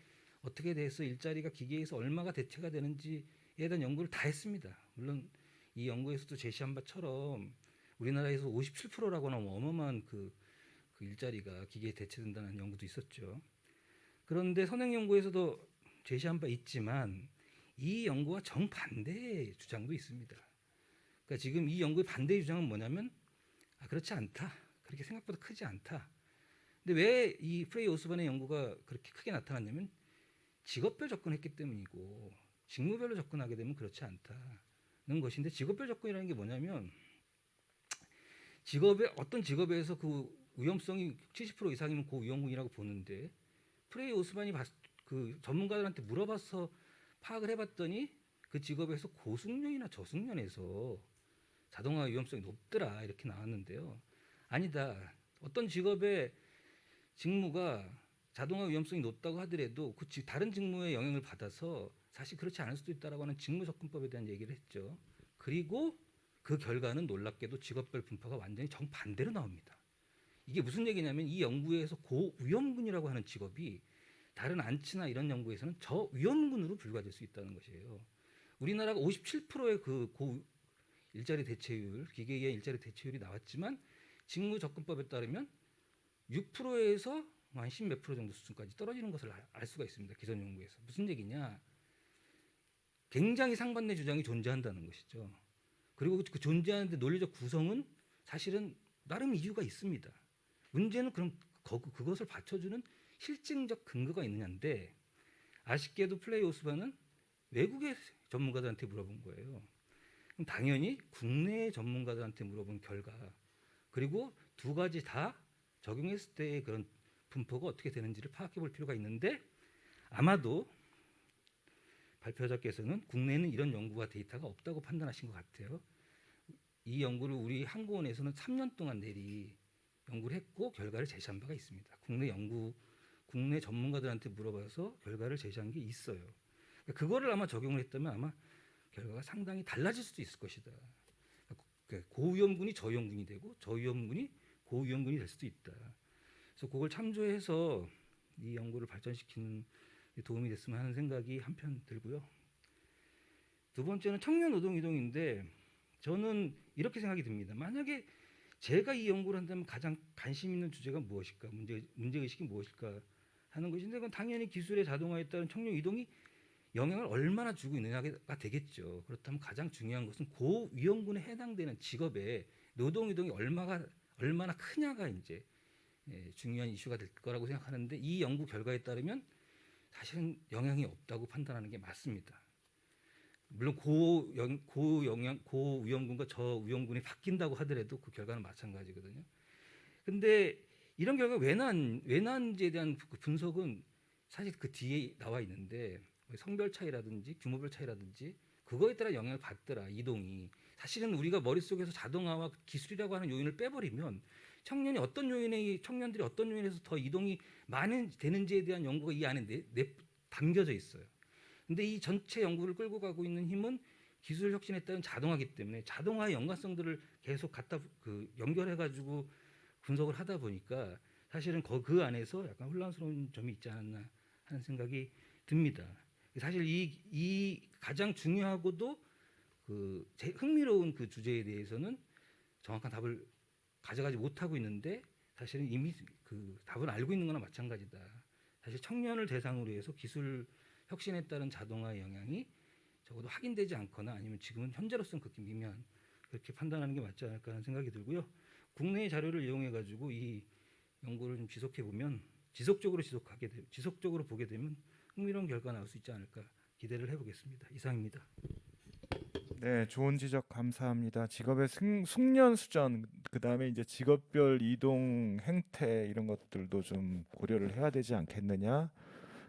어떻게 돼서 일자리가 기계에서 얼마가 대체가 되는지에 대한 연구를 다 했습니다. 물론 이 연구에서도 제시한 바처럼 우리나라에서 57%라고 하는 어마어마한 그 일자리가 기계에 대체된다는 연구도 있었죠. 그런데 선행 연구에서도 제시한 바 있지만 이 연구와 정반대의 주장도 있습니다. 그러니까 지금 이 연구의 반대 주장은 뭐냐면 그렇지 않다. 그렇게 생각보다 크지 않다. 근데 왜 이 프레이 오스본의 연구가 그렇게 크게 나타났냐면 직업별 접근했기 때문이고 직무별로 접근하게 되면 그렇지 않다는 것인데 직업별 접근이라는 게 뭐냐면 어떤 직업에서 그 위험성이 70% 이상이면 고위험군이라고 보는데 프레이 오스본이 그 전문가들한테 물어봐서 파악을 해봤더니 그 직업에서 고숙련이나 저숙련에서 자동화 위험성이 높더라 이렇게 나왔는데요. 아니다. 어떤 직업의 직무가 자동화 위험성이 높다고 하더라도 그 다른 직무의 영향을 받아서 사실 그렇지 않을 수도 있다라고 하는 직무 접근법에 대한 얘기를 했죠. 그리고 그 결과는 놀랍게도 직업별 분포가 완전히 정반대로 나옵니다. 이게 무슨 얘기냐면 이 연구에서 고위험군이라고 하는 직업이 다른 안치나 이런 연구에서는 저위험군으로 불과될 수 있다는 것이에요. 우리나라가 57%의 그 일자리 대체율, 기계에 의한 일자리 대체율이 나왔지만 직무 접근법에 따르면 6%에서 한 10몇 프로 정도 수준까지 떨어지는 것을 알 수가 있습니다. 기존 연구에서. 무슨 얘기냐? 굉장히 상반된 주장이 존재한다는 것이죠. 그리고 그 존재하는데 논리적 구성은 사실은 나름 이유가 있습니다. 문제는 그럼 그것을 받쳐주는 실증적 근거가 있느냐인데 아쉽게도 플레이 오스본은 외국의 전문가들한테 물어본 거예요. 그럼 당연히 국내 전문가들한테 물어본 결과 그리고 두 가지 다 적용했을 때의 그런 분포가 어떻게 되는지를 파악해 볼 필요가 있는데 아마도 발표자께서는 국내에는 이런 연구와 데이터가 없다고 판단하신 것 같아요. 이 연구를 우리 한국원에서는 3년 동안 내리 연구를 했고 결과를 제시한 바가 있습니다. 국내 전문가들한테 물어봐서 결과를 제시한 게 있어요. 그러니까 그거를 아마 적용을 했다면 아마 결과가 상당히 달라질 수도 있을 것이다. 그러니까 고위험군이 저위험군이 되고 저위험군이 고위험군이 될 수도 있다. 그래서 그걸 참조해서 이 연구를 발전시키는 데 도움이 됐으면 하는 생각이 한편 들고요. 두 번째는 청년 노동 이동인데 저는 이렇게 생각이 듭니다. 만약에 제가 이 연구를 한다면 가장 관심 있는 주제가 무엇일까, 문제의식이 무엇일까 하는 것인데 그건 당연히 기술의 자동화에 따른 청년 이동이 영향을 얼마나 주고 있느냐가 되겠죠. 그렇다면 가장 중요한 것은 고위험군에 해당되는 직업의 노동 이동이 얼마나 크냐가 이제 중요한 이슈가 될 거라고 생각하는데 이 연구 결과에 따르면 사실은 영향이 없다고 판단하는 게 맞습니다. 물론 고위험군과 저위험군이 바뀐다고 하더라도 그 결과는 마찬가지거든요. 근데 이런 결과가 왜 나는지에 대한 그 분석은 사실 그 뒤에 나와 있는데 성별 차이라든지 규모별 차이라든지 그거에 따라 영향을 받더라 이동이. 사실은 우리가 머릿속에서 자동화와 기술이라고 하는 요인을 빼버리면 청년들이 어떤 요인에서 더 이동이 많이 되는지에 대한 연구가 이 안에 담겨져 있어요. 근데 이 전체 연구를 끌고 가고 있는 힘은 기술 혁신에 따른 자동화이기 때문에 자동화의 연관성들을 계속 연결해 가지고 분석을 하다 보니까 사실은 그 안에서 약간 혼란스러운 점이 있지 않았나 하는 생각이 듭니다. 사실 이 가장 중요하고도 흥미로운 그 주제에 대해서는 정확한 답을 가져가지 못하고 있는데 사실은 이미 그 답을 알고 있는 거나 마찬가지다. 사실 청년을 대상으로 해서 기술 혁신에 따른 자동화의 영향이 적어도 확인되지 않거나 아니면 지금은 현재로서는 극히 미미한 그렇게 판단하는 게 맞지 않을까 하는 생각이 들고요. 국내의 자료를 이용해 가지고 이 연구를 좀 지속적으로 보게 되면 흥미로운 결과가 나올 수 있지 않을까 기대를 해보겠습니다. 이상입니다. 네, 좋은 지적 감사합니다. 직업의 숙련 수준, 그다음에 이제 직업별 이동 행태 이런 것들도 좀 고려를 해야 되지 않겠느냐.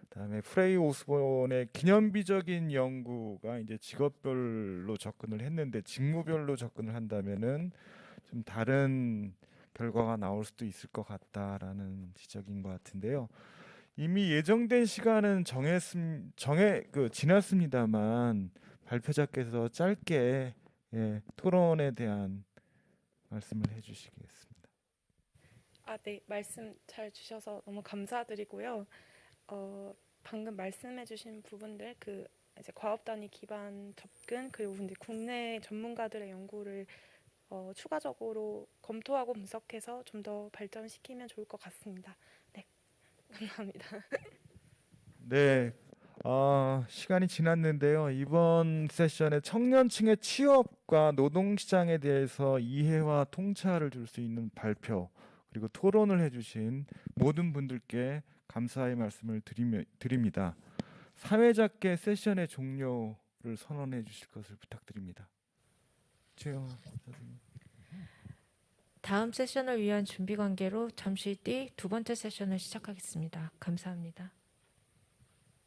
그다음에 프레이 오스본의 기념비적인 연구가 이제 직업별로 접근을 했는데 직무별로 접근을 한다면은 좀 다른 결과가 나올 수도 있을 것 같다라는 지적인 것 같은데요. 이미 예정된 시간은 지났습니다만 발표자께서 짧게 토론에 대한 말씀을 해주시겠습니다. 네, 말씀 잘 주셔서 너무 감사드리고요. 방금 말씀해주신 부분들, 이제 과업 단위 기반 접근, 그리고 이제 국내 전문가들의 연구를 추가적으로 검토하고 분석해서 좀 더 발전시키면 좋을 것 같습니다. 네, 감사합니다. 네, 시간이 지났는데요. 이번 세션에 청년층의 취업과 노동시장에 대해서 이해와 통찰을 줄 수 있는 발표 그리고 토론을 해주신 모든 분들께 감사의 말씀을 드립니다. 사회자께 세션의 종료를 선언해 주실 것을 부탁드립니다. 최영아 선생님. 다음 세션을 위한 준비 관계로 잠시 뒤 두 번째 세션을 시작하겠습니다. 감사합니다.